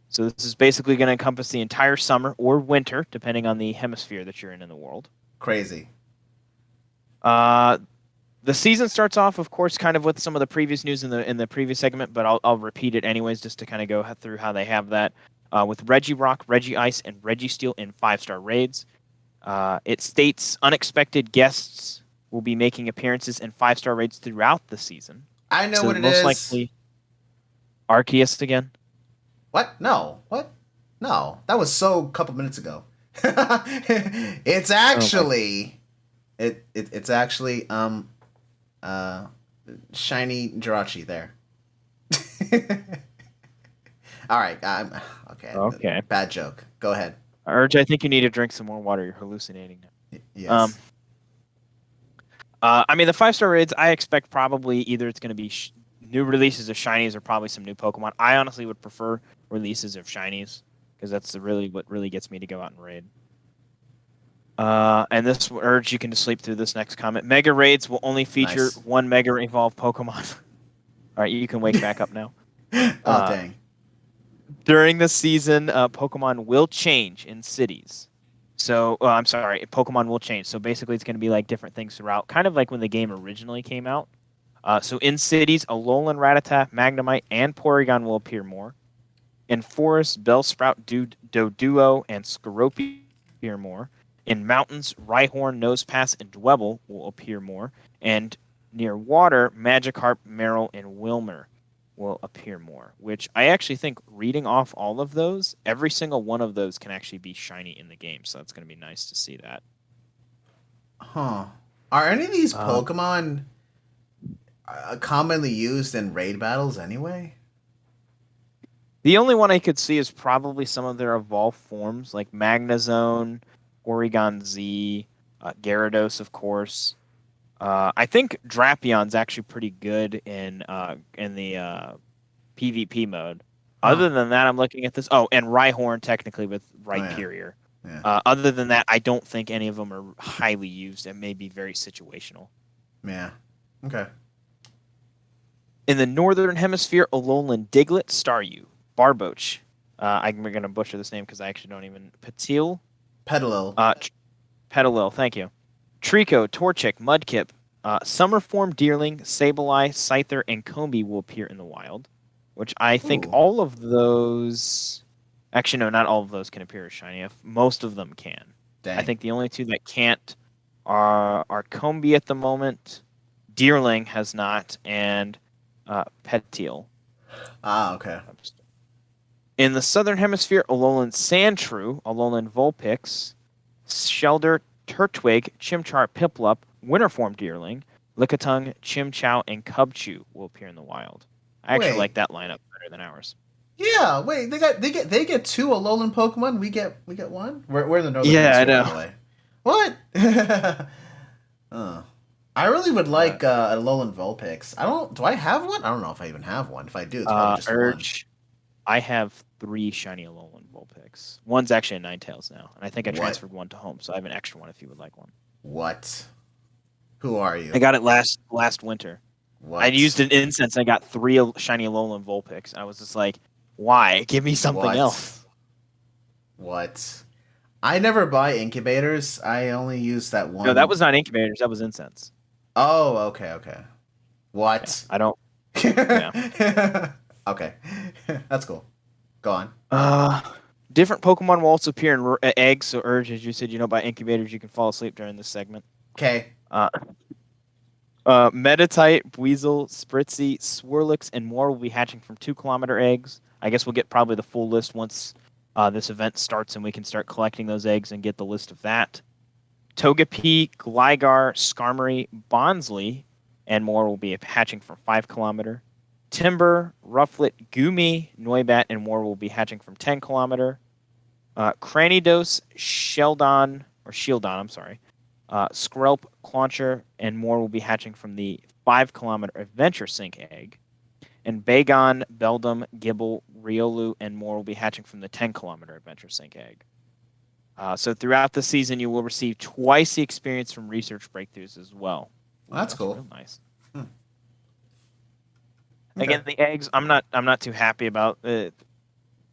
[SPEAKER 2] So this is basically going to encompass the entire summer or winter, depending on the hemisphere that you're in the world.
[SPEAKER 1] Crazy.
[SPEAKER 2] The season starts off, of course, kind of with some of the previous news in the previous segment, but I'll repeat it anyways, just to kind of go through how they have that. With Regirock, Regice, and Registeel in 5-star raids. It states unexpected guests will be making appearances in 5-star raids throughout the season.
[SPEAKER 1] I know what it
[SPEAKER 2] most
[SPEAKER 1] is.
[SPEAKER 2] Most likely, Arceus again.
[SPEAKER 1] What? No. What? No. That was so a couple minutes ago. It's actually it's actually shiny Jirachi there. All right. Okay.
[SPEAKER 2] Okay.
[SPEAKER 1] Bad joke. Go ahead.
[SPEAKER 2] Urge, I think you need to drink some more water. You're hallucinating now.
[SPEAKER 1] Yes.
[SPEAKER 2] I mean, the 5-star raids, I expect probably either it's going to be new releases of shinies or probably some new Pokemon. I honestly would prefer releases of shinies because that's what really gets me to go out and raid. And this Urge, you can just sleep through this next comment. Mega raids will only feature one Mega Evolved Pokemon. All right, you can wake back up now.
[SPEAKER 1] Oh, dang.
[SPEAKER 2] During the season, Pokemon will change in cities. So, I'm sorry, Pokemon will change. So basically, it's going to be like different things throughout, kind of like when the game originally came out. So in cities, Alolan Rattata, Magnemite, and Porygon will appear more. In forests, Bellsprout, Doduo, and Skorupi appear more. In mountains, Rhyhorn, Nosepass, and Dwebble will appear more. And near water, Magikarp, Marill, and Wilmer will appear more. Which I actually think, reading off all of those, every single one of those can actually be shiny in the game. So it's going to be nice to see that.
[SPEAKER 1] Huh. Are any of these Pokemon commonly used in raid battles anyway?
[SPEAKER 2] The only one I could see is probably some of their evolved forms, like Magnezone, Porygon Z, Gyarados, of course. I think Drapion's actually pretty good in the PvP mode. Huh. Other than that, I'm looking at this. Oh, and Rhyhorn technically with Rhyperior. Yeah. Other than that, I don't think any of them are highly used and may be very situational.
[SPEAKER 1] Yeah. Okay.
[SPEAKER 2] In the Northern Hemisphere, Alolan Diglett, Staryu, Barboach. I'm going to butcher this name because I actually don't even... Petilil? Petilil, thank you. Trico, Torchic, Mudkip, Summerform, Deerling, Sableye, Scyther, and Combi will appear in the wild, which I think all of those... Actually, no, not all of those can appear as shiny. Most of them can. Dang. I think the only two that can't Arcombi at the moment. Deerling has not, and Petil.
[SPEAKER 1] Ah, okay.
[SPEAKER 2] In the southern hemisphere, Alolan Sandshrew, Alolan Vulpix, Shelder, Turtwig, Chimchar, Piplup, Winterform Deerling, Lickitung, Chimchow, and Cubchoo will appear in the wild. I actually like
[SPEAKER 1] Wait.
[SPEAKER 2] that lineup better than ours.
[SPEAKER 1] Yeah, wait, they get two Alolan Pokemon. We get one. We're in the northern
[SPEAKER 2] Yeah, I
[SPEAKER 1] hemisphere, by
[SPEAKER 2] know.
[SPEAKER 1] the way. What? I really would like a Alolan Vulpix. I don't. Do I have one? I don't know if I even have one. If I do, it's probably just one.
[SPEAKER 2] Urge. I have 3 shiny Alolan Vulpix. One's actually a Ninetales now, and I think I
[SPEAKER 1] What?
[SPEAKER 2] transferred one to home, so I have an extra one if you would like one.
[SPEAKER 1] What? Who are you?
[SPEAKER 2] I got it last winter.
[SPEAKER 1] What?
[SPEAKER 2] I used an incense. I got 3 shiny Alolan Vulpix. I was just like, why? Give me something
[SPEAKER 1] What?
[SPEAKER 2] else.
[SPEAKER 1] What? I never buy incubators. I only use that one.
[SPEAKER 2] No, that was not incubators. That was incense.
[SPEAKER 1] Oh, okay. What?
[SPEAKER 2] Yeah, I don't.
[SPEAKER 1] Okay, that's cool. Go on.
[SPEAKER 2] Different Pokemon will also appear in eggs. So, Urge, as you said, by incubators, you can fall asleep during this segment.
[SPEAKER 1] Okay.
[SPEAKER 2] Metatite, Weasel, Spritzy, Swirlix, and more will be hatching from 2-kilometer eggs. I guess we'll get probably the full list once this event starts and we can start collecting those eggs and get the list of that. Togepi, Gligar, Skarmory, Bonsly, and more will be hatching from 5-kilometer. Timber, Rufflet, Gumi, Noibat, and more will be hatching from 10-kilometer. Cranidos, Shieldon, Skrelp, Clauncher, and more will be hatching from the 5-kilometer Adventure Sync egg. And Bagon, Beldum, Gibble, Riolu, and more will be hatching from the 10-kilometer Adventure Sync egg. So throughout the season, you will receive twice the experience from research breakthroughs as well.
[SPEAKER 1] That's cool.
[SPEAKER 2] Real nice.
[SPEAKER 1] Okay.
[SPEAKER 2] Again, the eggs, I'm not too happy about it.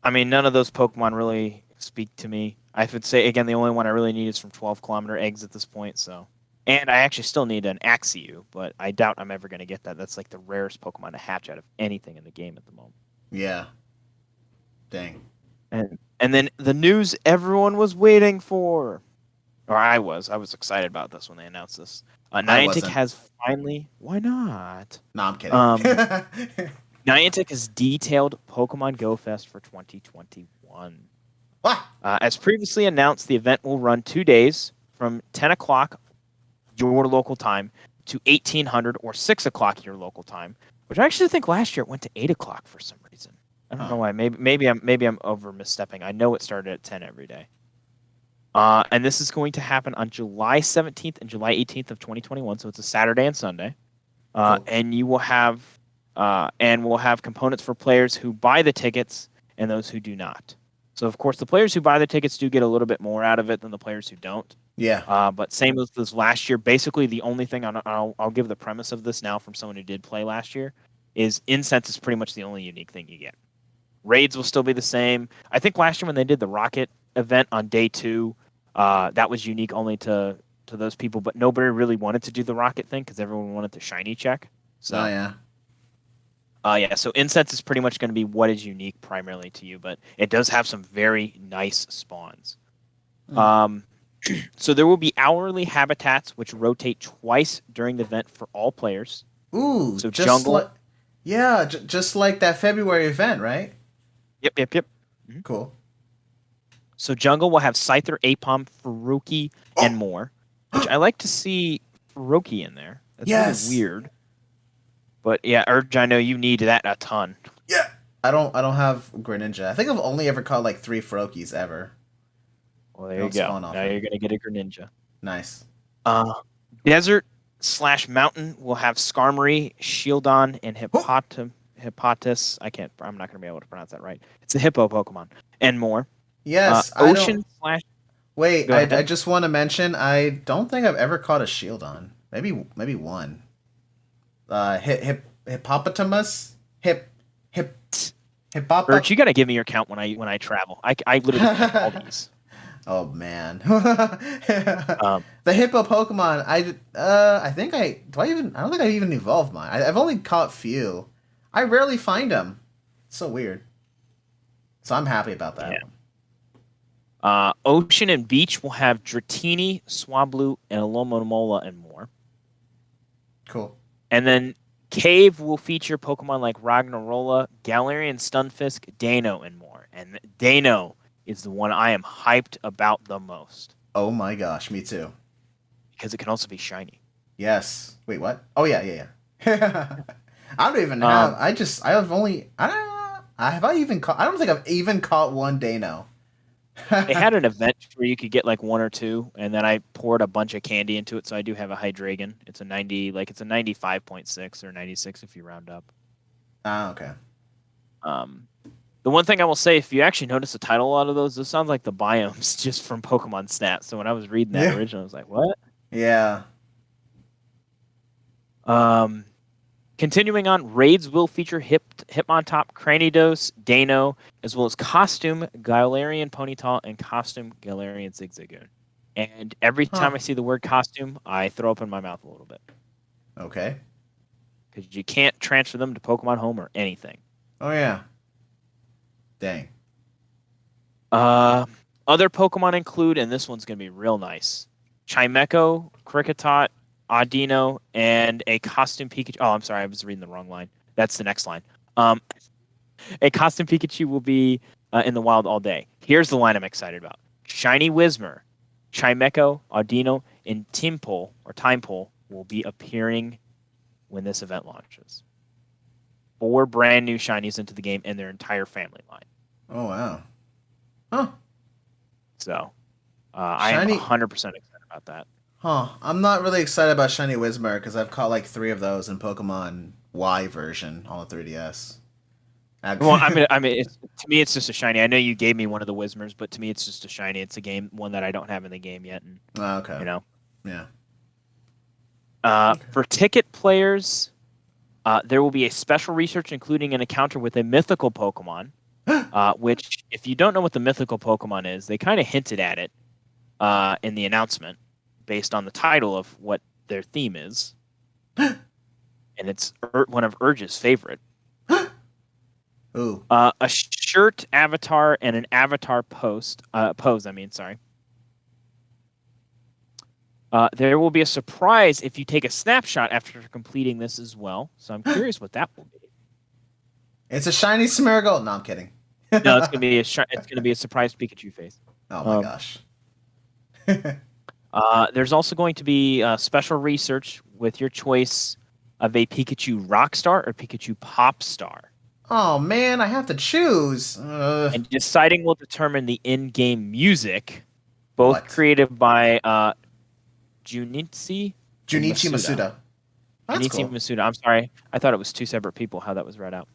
[SPEAKER 2] I mean, none of those Pokemon really speak to me. I would say, again, the only one I really need is from 12-kilometer eggs at this point. So, and I actually still need an Axew, but I doubt I'm ever going to get that. That's like the rarest Pokemon to hatch out of anything in the game at the moment.
[SPEAKER 1] Yeah. Dang.
[SPEAKER 2] And then the news everyone was waiting for, or I was excited about this when they announced this. Niantic has finally. Why not?
[SPEAKER 1] No, I'm kidding.
[SPEAKER 2] Niantic has detailed Pokemon Go Fest for 2021.
[SPEAKER 1] What?
[SPEAKER 2] As previously announced, the event will run 2 days from 10 o'clock your local time to 1800 or 6 o'clock your local time, which I actually think last year it went to 8 o'clock for some reason. I don't know why. Maybe I'm over misstepping. I know it started at 10 every day. And this is going to happen on July 17th and July 18th of 2021. So it's a Saturday and Sunday. Cool. And you will have we'll have components for players who buy the tickets and those who do not. So of course the players who buy the tickets do get a little bit more out of it than the players who don't.
[SPEAKER 1] Yeah.
[SPEAKER 2] But same as this last year. Basically, the only thing I'll give the premise of this now from someone who did play last year is incense is pretty much the only unique thing you get. Raids will still be the same. I think last year when they did the Rocket event on day 2, that was unique only to those people, but nobody really wanted to do the Rocket thing because everyone wanted the shiny check. So,
[SPEAKER 1] yeah.
[SPEAKER 2] So incense is pretty much going to be what is unique primarily to you, but it does have some very nice spawns. So there will be hourly habitats which rotate twice during the event for all players.
[SPEAKER 1] Ooh,
[SPEAKER 2] so jungle.
[SPEAKER 1] Just like that February event, right?
[SPEAKER 2] Yep.
[SPEAKER 1] Mm-hmm. Cool.
[SPEAKER 2] So jungle will have Scyther, Apom, Faruki, and more. Which I like to see Faruki in there. That's really weird. But yeah, Urge, I know you need that a ton.
[SPEAKER 1] Yeah. I don't have Greninja. I think I've only ever caught like 3 Farokis ever.
[SPEAKER 2] Well, there you go. Now you're gonna get a Greninja.
[SPEAKER 1] Nice.
[SPEAKER 2] Desert/mountain will have Skarmory, Shieldon, and Hippopotas. I'm not gonna be able to pronounce that right. It's a hippo Pokemon and more.
[SPEAKER 1] Yes. Wait, I just want to mention I don't think I've ever caught a Shieldon. Maybe one. Hippopotamus.
[SPEAKER 2] Urge, you gotta give me your count when I travel. I literally have all these.
[SPEAKER 1] Oh man. The hippo Pokemon. I don't think I even evolved mine. I've only caught few. I rarely find them. It's so weird. So I'm happy about that.
[SPEAKER 2] Ocean and Beach will have Dratini, Swablu, and Alomomola and more.
[SPEAKER 1] Cool.
[SPEAKER 2] And then Cave will feature Pokemon like Ragnarola, Galarian Stunfisk, Dano, and more. And Dano is the one I am hyped about the most.
[SPEAKER 1] Oh my gosh, me too.
[SPEAKER 2] Because it can also be shiny.
[SPEAKER 1] Yes. Wait, what? Oh yeah. I don't even have. I have only. Have I even caught? I don't think I've even caught one Dano.
[SPEAKER 2] They had an event where you could get like one or two, and then I poured a bunch of candy into it, so I do have a Hydreigon. It's a 95.6 or 96 if you round up.
[SPEAKER 1] Okay.
[SPEAKER 2] The one thing I will say, if you actually notice the title, a lot of those sounds like the biomes just from Pokemon Snap. So when I was reading that originally, I was like, what?
[SPEAKER 1] Yeah.
[SPEAKER 2] Continuing on, raids will feature Hitmontop, Cranidos, Dano, as well as Costume Galarian Ponyta and Costume Galarian Zigzagoon. And every time I see the word costume, I throw up in my mouth a little bit.
[SPEAKER 1] Okay.
[SPEAKER 2] Because you can't transfer them to Pokemon Home or anything.
[SPEAKER 1] Oh, yeah. Dang.
[SPEAKER 2] Other Pokemon include, and this one's going to be real nice, Chimecho, Kricketot, Audino, and a costume Pikachu. Oh, I'm sorry, I was reading the wrong line. That's the next line. A costume Pikachu will be in the wild all day. Here's the line I'm excited about. Shiny Whismur, Chimecho, Audino, and Timepole will be appearing when this event launches. 4 brand new shinies into the game and their entire family line.
[SPEAKER 1] Oh, wow. Huh.
[SPEAKER 2] So, I am 100% excited about that.
[SPEAKER 1] Huh. I'm not really excited about Shiny Whismur because I've caught like 3 of those in Pokemon Y version on the 3DS.
[SPEAKER 2] Well, I mean, to me, it's just a shiny. I know you gave me one of the Whismurs, but to me, it's just a shiny. It's a one that I don't have in the game yet. And,
[SPEAKER 1] okay.
[SPEAKER 2] You know.
[SPEAKER 1] Yeah.
[SPEAKER 2] For ticket players, there will be a special research including an encounter with a mythical Pokemon, which, if you don't know what the mythical Pokemon is, they kind of hinted at it in the announcement based on the title of what their theme is. And it's one of Urge's favorite.
[SPEAKER 1] Ooh.
[SPEAKER 2] A shirt avatar and an avatar pose. There will be a surprise if you take a snapshot after completing this as well. So I'm curious what that will be.
[SPEAKER 1] It's a shiny Smeargle. No, I'm kidding.
[SPEAKER 2] No, it's gonna be a surprise Pikachu face.
[SPEAKER 1] Oh my gosh.
[SPEAKER 2] There's also going to be special research with your choice of a Pikachu Rockstar or Pikachu Popstar.
[SPEAKER 1] Oh man, I have to choose.
[SPEAKER 2] And deciding will determine the in-game music, both created by Junichi
[SPEAKER 1] Masuda. That's cool.
[SPEAKER 2] Masuda. I'm sorry. I thought it was 2 separate people, how that was read out.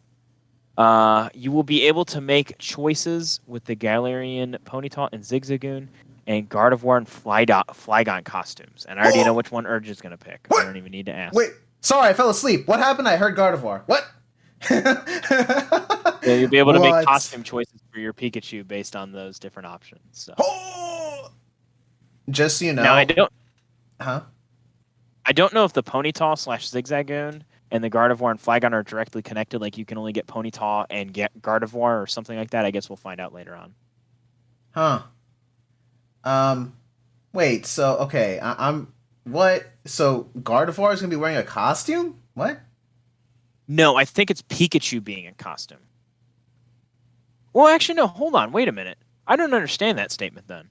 [SPEAKER 2] You will be able to make choices with the Galarian Ponyta and Zigzagoon and Gardevoir and Flygon costumes. And I already know which one Urge is going to pick. What? I don't even need to ask.
[SPEAKER 1] Wait, sorry, I fell asleep. What happened? I heard Gardevoir. What?
[SPEAKER 2] So you'll be able to make costume choices for your Pikachu based on those different options. So.
[SPEAKER 1] Just so you know.
[SPEAKER 2] Now, I don't know if the Ponyta / Zigzagoon and the Gardevoir and Flygon are directly connected. Like you can only get Ponyta and get Gardevoir or something like that. I guess we'll find out later on.
[SPEAKER 1] Wait. So okay, I'm what? So Gardevoir is gonna be wearing a costume? What?
[SPEAKER 2] No, I think it's Pikachu being in costume. Well, actually, no. Hold on. Wait a minute. I don't understand that statement then.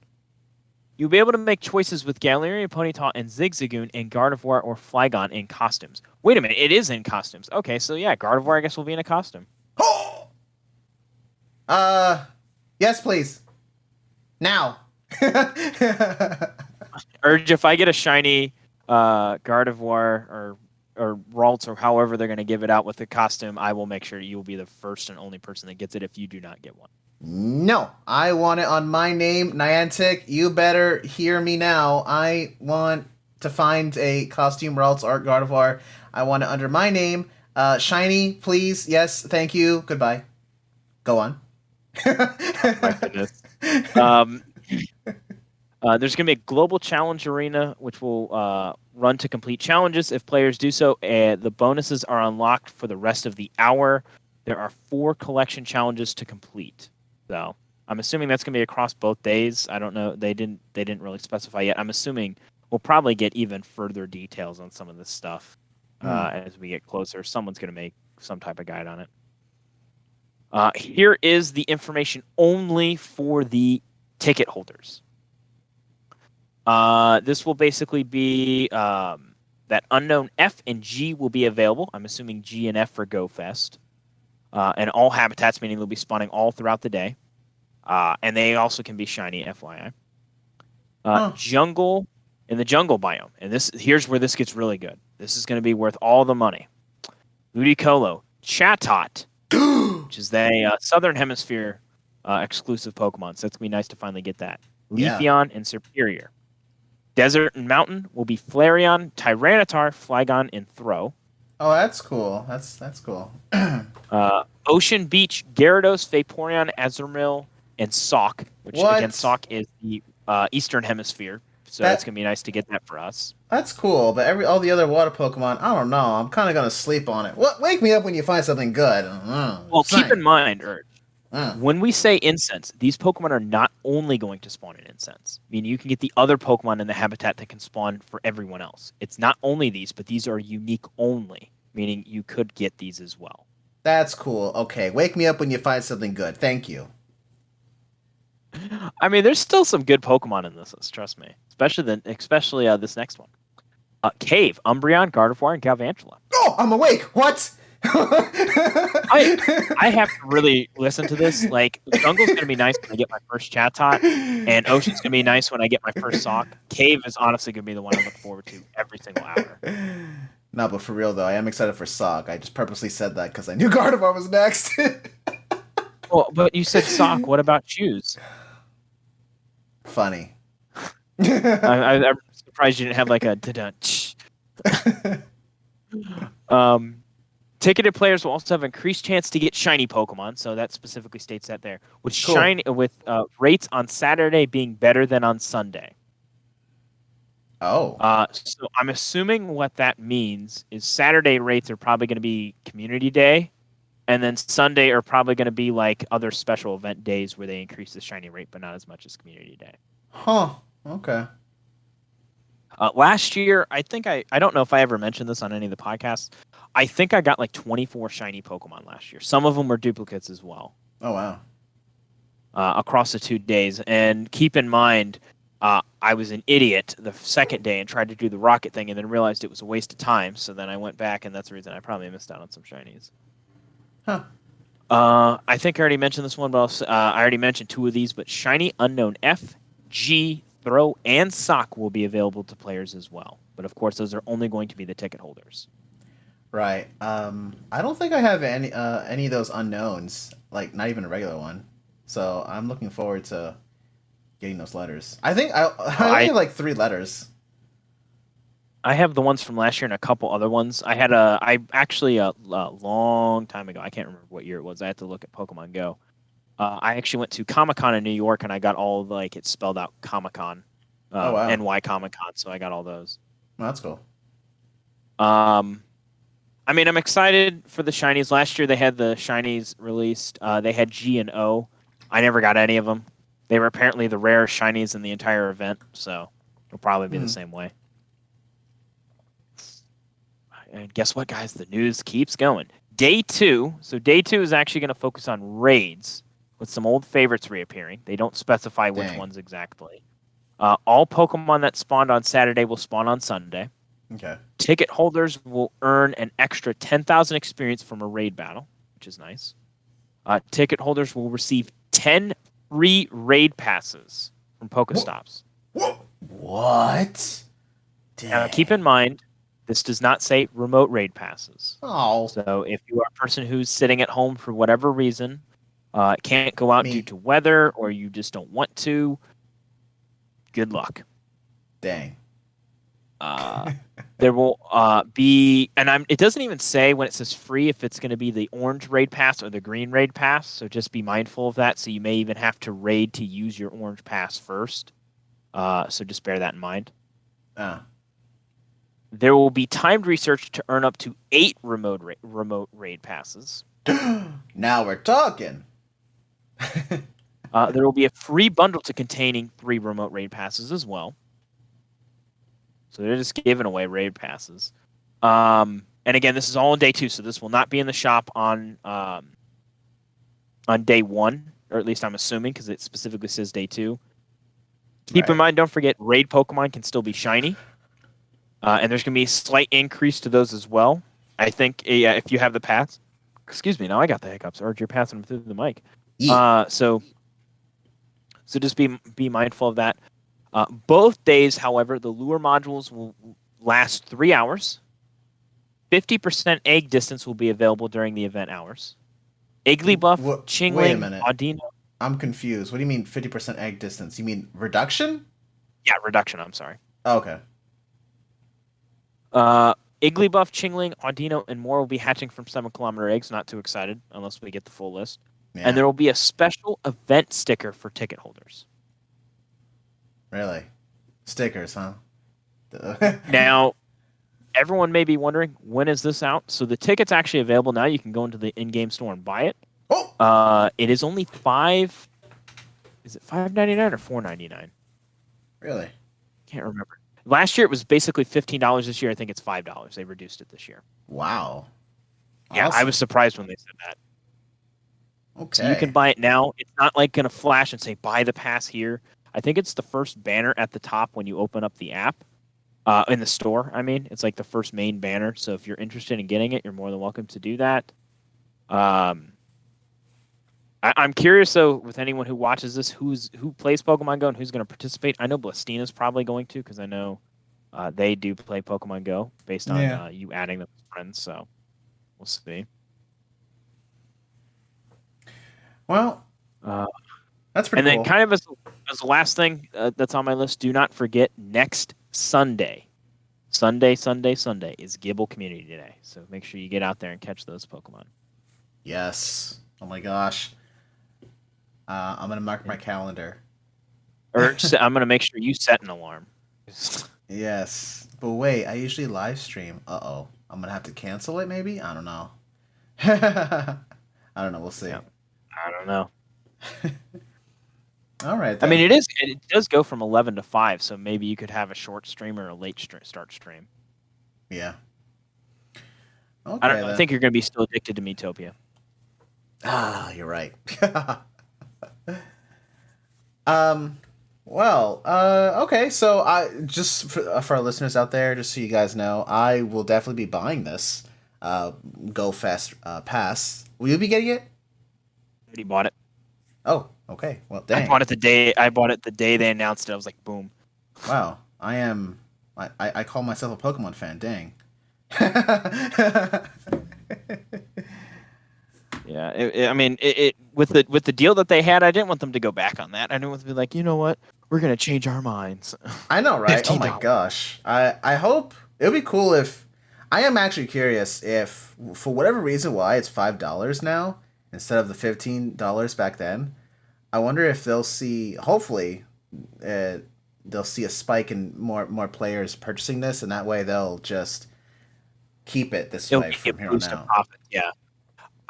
[SPEAKER 2] You'll be able to make choices with Galarian Ponyta and Zigzagoon and Gardevoir or Flygon in costumes. Wait a minute. It is in costumes. Okay, so yeah, Gardevoir, I guess, will be in a costume.
[SPEAKER 1] Yes, please. Now.
[SPEAKER 2] Urge, if I get a shiny Gardevoir or Ralts or however they're going to give it out with the costume, I will make sure you will be the first and only person that gets it if you do not get one.
[SPEAKER 1] No, I want it on my name, Niantic. You better hear me now. I want to find a costume Ralts Art Gardevoir. I want it under my name. Shiny, please. Yes, thank you. Goodbye. Go on.
[SPEAKER 2] Oh my goodness. There's going to be a global challenge arena, which will run to complete challenges. If players do so, the bonuses are unlocked for the rest of the hour. There are 4 collection challenges to complete. So I'm assuming that's going to be across both days. I don't know. They didn't really specify yet. I'm assuming we'll probably get even further details on some of this stuff as we get closer. Someone's going to make some type of guide on it. Here is the information only for the ticket holders. This will basically be that unknown F and G will be available. I'm assuming G and F for Go Fest. And all habitats, meaning they'll be spawning all throughout the day. And they also can be shiny, FYI. Jungle, in the jungle biome. And here's where this gets really good. This is going to be worth all the money. Ludicolo, Chatot, which is the Southern Hemisphere exclusive Pokemon. So it's going to be nice to finally get that. Leafeon and Superior. Desert and Mountain will be Flareon, Tyranitar, Flygon, and Throw.
[SPEAKER 1] Oh, that's cool. That's cool.
[SPEAKER 2] Ocean Beach, Gyarados, Vaporeon, Azumarill, and Sock, which again, Sock is the Eastern Hemisphere. So that's going to be nice to get that for us.
[SPEAKER 1] That's cool, but all the other water Pokemon, I don't know. I'm kind of going to sleep on it. Wake me up when you find something good.
[SPEAKER 2] Well, keep in mind, Urge, when we say incense, these Pokemon are not only going to spawn in incense. I mean, you can get the other Pokemon in the habitat that can spawn for everyone else. It's not only these, but these are unique only, meaning you could get these as well.
[SPEAKER 1] That's cool. Okay, wake me up when you find something good. Thank you.
[SPEAKER 2] I mean, there's still some good Pokemon in this list, trust me. Especially this next one. Cave, Umbreon, Gardevoir, and Galvantula.
[SPEAKER 1] Oh, I'm awake. What?
[SPEAKER 2] I have to really listen to this. Like, Jungle's going to be nice when I get my first Chatot, and Ocean's going to be nice when I get my first Sock. Cave is honestly going to be the one I look forward to every single hour.
[SPEAKER 1] No, but for real, though, I am excited for Sock. I just purposely said that because I knew Gardevoir was next.
[SPEAKER 2] Well, but you said Sock. What about Shoes?
[SPEAKER 1] Funny.
[SPEAKER 2] I'm surprised you didn't have like a ticketed players will also have increased chance to get shiny Pokemon, so that specifically states that there. With rates on Saturday being better than on Sunday.
[SPEAKER 1] Oh.
[SPEAKER 2] So I'm assuming what that means is Saturday rates are probably going to be Community Day, and then Sunday are probably going to be like other special event days where they increase the shiny rate, but not as much as Community Day.
[SPEAKER 1] Huh. Okay.
[SPEAKER 2] Last year, I think I don't know if I ever mentioned this on any of the podcasts. I think I got like 24 shiny Pokemon last year. Some of them were duplicates as well.
[SPEAKER 1] Oh, wow.
[SPEAKER 2] Across the 2 days. And keep in mind, I was an idiot the second day and tried to do the rocket thing and then realized it was a waste of time. So then I went back, and that's the reason I probably missed out on some shinies.
[SPEAKER 1] Huh.
[SPEAKER 2] I think I already mentioned this one, but I already mentioned 2 of these. But shiny Unknown F, G, Throw, and Sock will be available to players as well. But of course, those are only going to be the ticket holders.
[SPEAKER 1] Right. I don't think I have any of those unknowns. Like, not even a regular one. So I'm looking forward to getting those letters. I think I only have like 3 letters.
[SPEAKER 2] I have the ones from last year and a couple other ones. I actually a long time ago. I can't remember what year it was. I had to look at Pokemon Go. I actually went to Comic-Con in New York, and I got all it's spelled out Comic-Con,
[SPEAKER 1] oh, wow.
[SPEAKER 2] NY Comic-Con, so I got all those.
[SPEAKER 1] Oh, that's cool.
[SPEAKER 2] I mean, I'm excited for the shinies. Last year they had the shinies released. They had G and O. I never got any of them. They were apparently the rarest shinies in the entire event, so it'll probably be the same way. And guess what, guys? The news keeps going. Day 2. So day 2 is actually going to focus on raids, with some old favorites reappearing. They don't specify which ones exactly. All Pokemon that spawned on Saturday will spawn on Sunday.
[SPEAKER 1] Okay.
[SPEAKER 2] Ticket holders will earn an extra 10,000 experience from a raid battle, which is nice. Ticket holders will receive 10 free raid passes from Pokestops.
[SPEAKER 1] What?
[SPEAKER 2] Now, keep in mind, this does not say remote raid passes.
[SPEAKER 1] Oh.
[SPEAKER 2] So if you are a person who's sitting at home for whatever reason, can't go out due to weather, or you just don't want to, good luck.
[SPEAKER 1] Dang.
[SPEAKER 2] There will be, and it doesn't even say when it says free if it's going to be the orange raid pass or the green raid pass, so just be mindful of that. So you may even have to raid to use your orange pass first. So just bear that in mind. There will be timed research to earn up to 8 remote raid passes.
[SPEAKER 1] Now we're talking.
[SPEAKER 2] There will be a free bundle to containing 3 remote raid passes as well. So they're just giving away raid passes. And again, this is all on day 2, so this will not be in the shop on day 1, or at least I'm assuming, because it specifically says day 2. Keep in mind, don't forget, raid Pokemon can still be shiny. And there's going to be a slight increase to those as well. I think if you have the pass. Excuse me, now I got the hiccups. Or you're passing them through the mic. So just be mindful of that. Both days, however, the lure modules will last 3 hours. 50% egg distance will be available during the event hours. Igglybuff, Chingling,
[SPEAKER 1] wait a minute.
[SPEAKER 2] Audino.
[SPEAKER 1] I'm confused. What do you mean 50% egg distance? You mean reduction?
[SPEAKER 2] Yeah, reduction. I'm sorry.
[SPEAKER 1] Oh, okay.
[SPEAKER 2] Igglybuff, Chingling, Audino, and more will be hatching from 7-kilometer eggs. Not too excited unless we get the full list. Yeah. And there will be a special event sticker for ticket holders.
[SPEAKER 1] Really? Stickers, huh?
[SPEAKER 2] Now, everyone may be wondering, when is this out? So the ticket's actually available now. You can go into the in-game store and buy it.
[SPEAKER 1] Oh!
[SPEAKER 2] It is only $5.99 or $4.99?
[SPEAKER 1] Really?
[SPEAKER 2] Can't remember. Last year it was basically $15. This year I think it's $5. They reduced it this year.
[SPEAKER 1] Wow.
[SPEAKER 2] Yeah, awesome. I was surprised when they said that.
[SPEAKER 1] Okay.
[SPEAKER 2] So you can buy it now. It's not like going to flash and say buy the pass here. I think it's the first banner at the top when you open up the app. In the store, I mean. It's like the first main banner. So if you're interested in getting it, you're more than welcome to do that. I'm curious, though, with anyone who watches this, who plays Pokemon Go and who's going to participate. I know Blastina's probably going to, because I know they do play Pokemon Go based on you adding them as friends. So we'll see.
[SPEAKER 1] Well, that's pretty cool.
[SPEAKER 2] And then kind of as the last thing that's on my list, do not forget next Sunday. Sunday is Gibble Community Day. So make sure you get out there and catch those Pokemon.
[SPEAKER 1] Yes. Oh my gosh. I'm going to mark my calendar.
[SPEAKER 2] Or I'm going to make sure you set an alarm.
[SPEAKER 1] Yes. But wait, I usually live stream. Uh-oh. I'm going to have to cancel it maybe? I don't know. I don't know. We'll see.
[SPEAKER 2] Yeah. I don't know.
[SPEAKER 1] All right. Then.
[SPEAKER 2] I mean, it does go from 11 to 5, so maybe you could have a short stream or a late start stream.
[SPEAKER 1] Yeah. Okay,
[SPEAKER 2] I don't know. I think you're going to be still addicted to Miitopia.
[SPEAKER 1] Ah, you're right. Well, okay. So I just for our listeners out there, just so you guys know, I will definitely be buying this Go Fast pass. Will you be getting it?
[SPEAKER 2] I already bought it.
[SPEAKER 1] Oh, okay. Well, dang.
[SPEAKER 2] I bought it the day they announced it. I was like, boom.
[SPEAKER 1] Wow. I call myself a Pokemon fan. Dang.
[SPEAKER 2] Yeah, I mean, with the deal that they had, I didn't want them to go back on that. I didn't want to be like, you know what, we're gonna change our minds.
[SPEAKER 1] I know, right?
[SPEAKER 2] $15.
[SPEAKER 1] Oh my gosh, I hope it would be cool if. I am actually curious if, for whatever reason, why it's $5 now instead of the $15 back then. I wonder if they'll see. Hopefully, they'll see a spike in more players purchasing this, and that way they'll just keep it this way from here on out.
[SPEAKER 2] Profit. Yeah.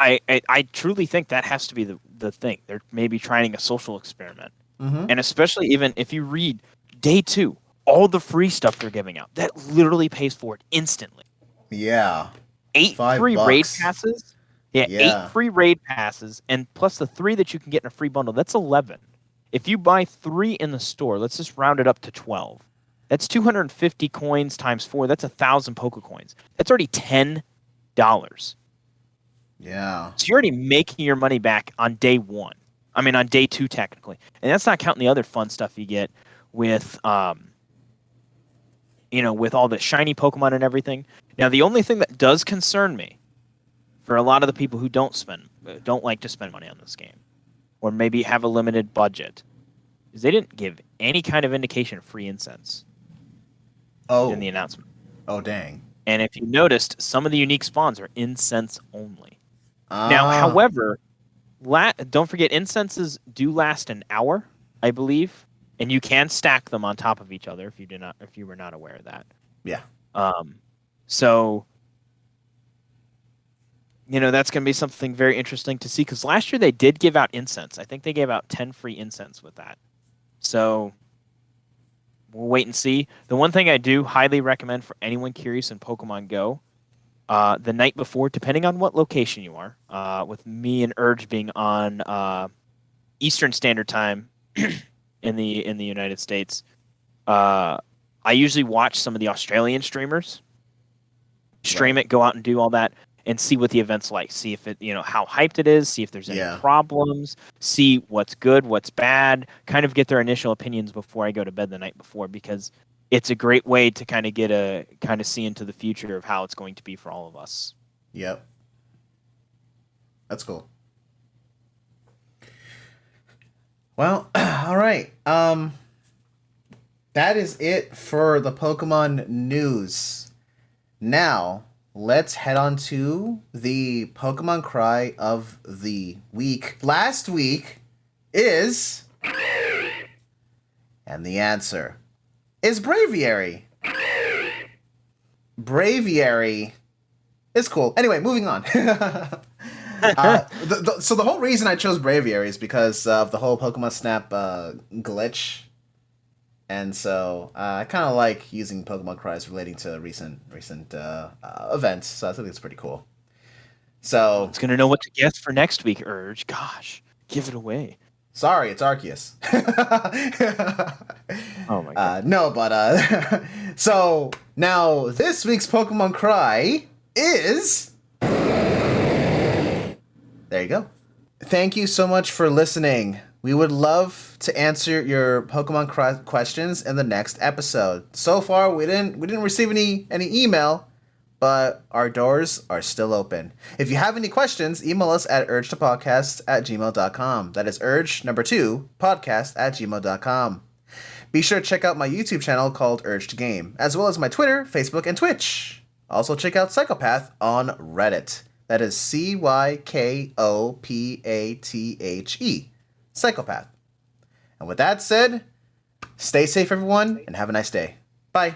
[SPEAKER 2] I truly think that has to be the thing. They're maybe trying a social experiment.
[SPEAKER 1] Mm-hmm.
[SPEAKER 2] And especially even if you read day 2, all the free stuff they're giving out, that literally pays for it instantly.
[SPEAKER 1] Yeah.
[SPEAKER 2] 8 free raid passes. Yeah, 8 free raid passes, and plus the 3 that you can get in a free bundle. That's 11. If you buy 3 in the store, let's just round it up to 12. That's 250 coins times 4. That's 1,000 Pokecoins. That's already $10.
[SPEAKER 1] Yeah.
[SPEAKER 2] So you're already making your money back on day 1. I mean, on day 2, technically. And that's not counting the other fun stuff you get with, with all the shiny Pokemon and everything. Now, the only thing that does concern me for a lot of the people who don't like to spend money on this game, or maybe have a limited budget, is they didn't give any kind of indication of free incense in the announcement.
[SPEAKER 1] Oh, dang.
[SPEAKER 2] And if you noticed, some of the unique spawns are incense only. Now, however, don't forget, incenses do last an hour, I believe, and you can stack them on top of each other if you were not aware of that.
[SPEAKER 1] Yeah.
[SPEAKER 2] So that's going to be something very interesting to see, because last year they did give out incense. I think they gave out 10 free incense with that. So we'll wait and see. The one thing I do highly recommend for anyone curious in Pokemon Go, the night before, depending on what location you are, with me and Urge being on Eastern Standard Time in the United States, I usually watch some of the Australian streamers stream it, go out and do all that, and see what the event's like. See if it, how hyped it is. See if there's any problems. See what's good, what's bad. Kind of get their initial opinions before I go to bed the night before, because it's a great way to kind of see into the future of how it's going to be for all of us.
[SPEAKER 1] Yep. That's cool. Well, all right. That is it for the Pokemon news. Now, let's head on to the Pokemon Cry of the week. Last week is... And the answer is Braviary. Braviary is cool. Anyway, moving on. So the whole reason I chose Braviary is because of the whole Pokemon Snap glitch. And so I kind of like using Pokemon cries relating to recent events. So I think it's pretty cool. So
[SPEAKER 2] it's gonna know what to guess for next week, Urge. Gosh, give it away.
[SPEAKER 1] Sorry, it's Arceus.
[SPEAKER 2] Oh my god.
[SPEAKER 1] No, but so now this week's Pokemon cry is... There you go. Thank you so much for listening. We would love to answer your Pokemon questions in the next episode. So far, we didn't receive any email, but our doors are still open. If you have any questions, email us at urge2podcast@gmail.com. That is urge2podcast@gmail.com. Be sure to check out my YouTube channel called Urge2Game, as well as my Twitter, Facebook, and Twitch. Also check out Psychopath on Reddit. That is CYKOPATHE. Psychopath. And with that said, stay safe, everyone, and have a nice day. Bye.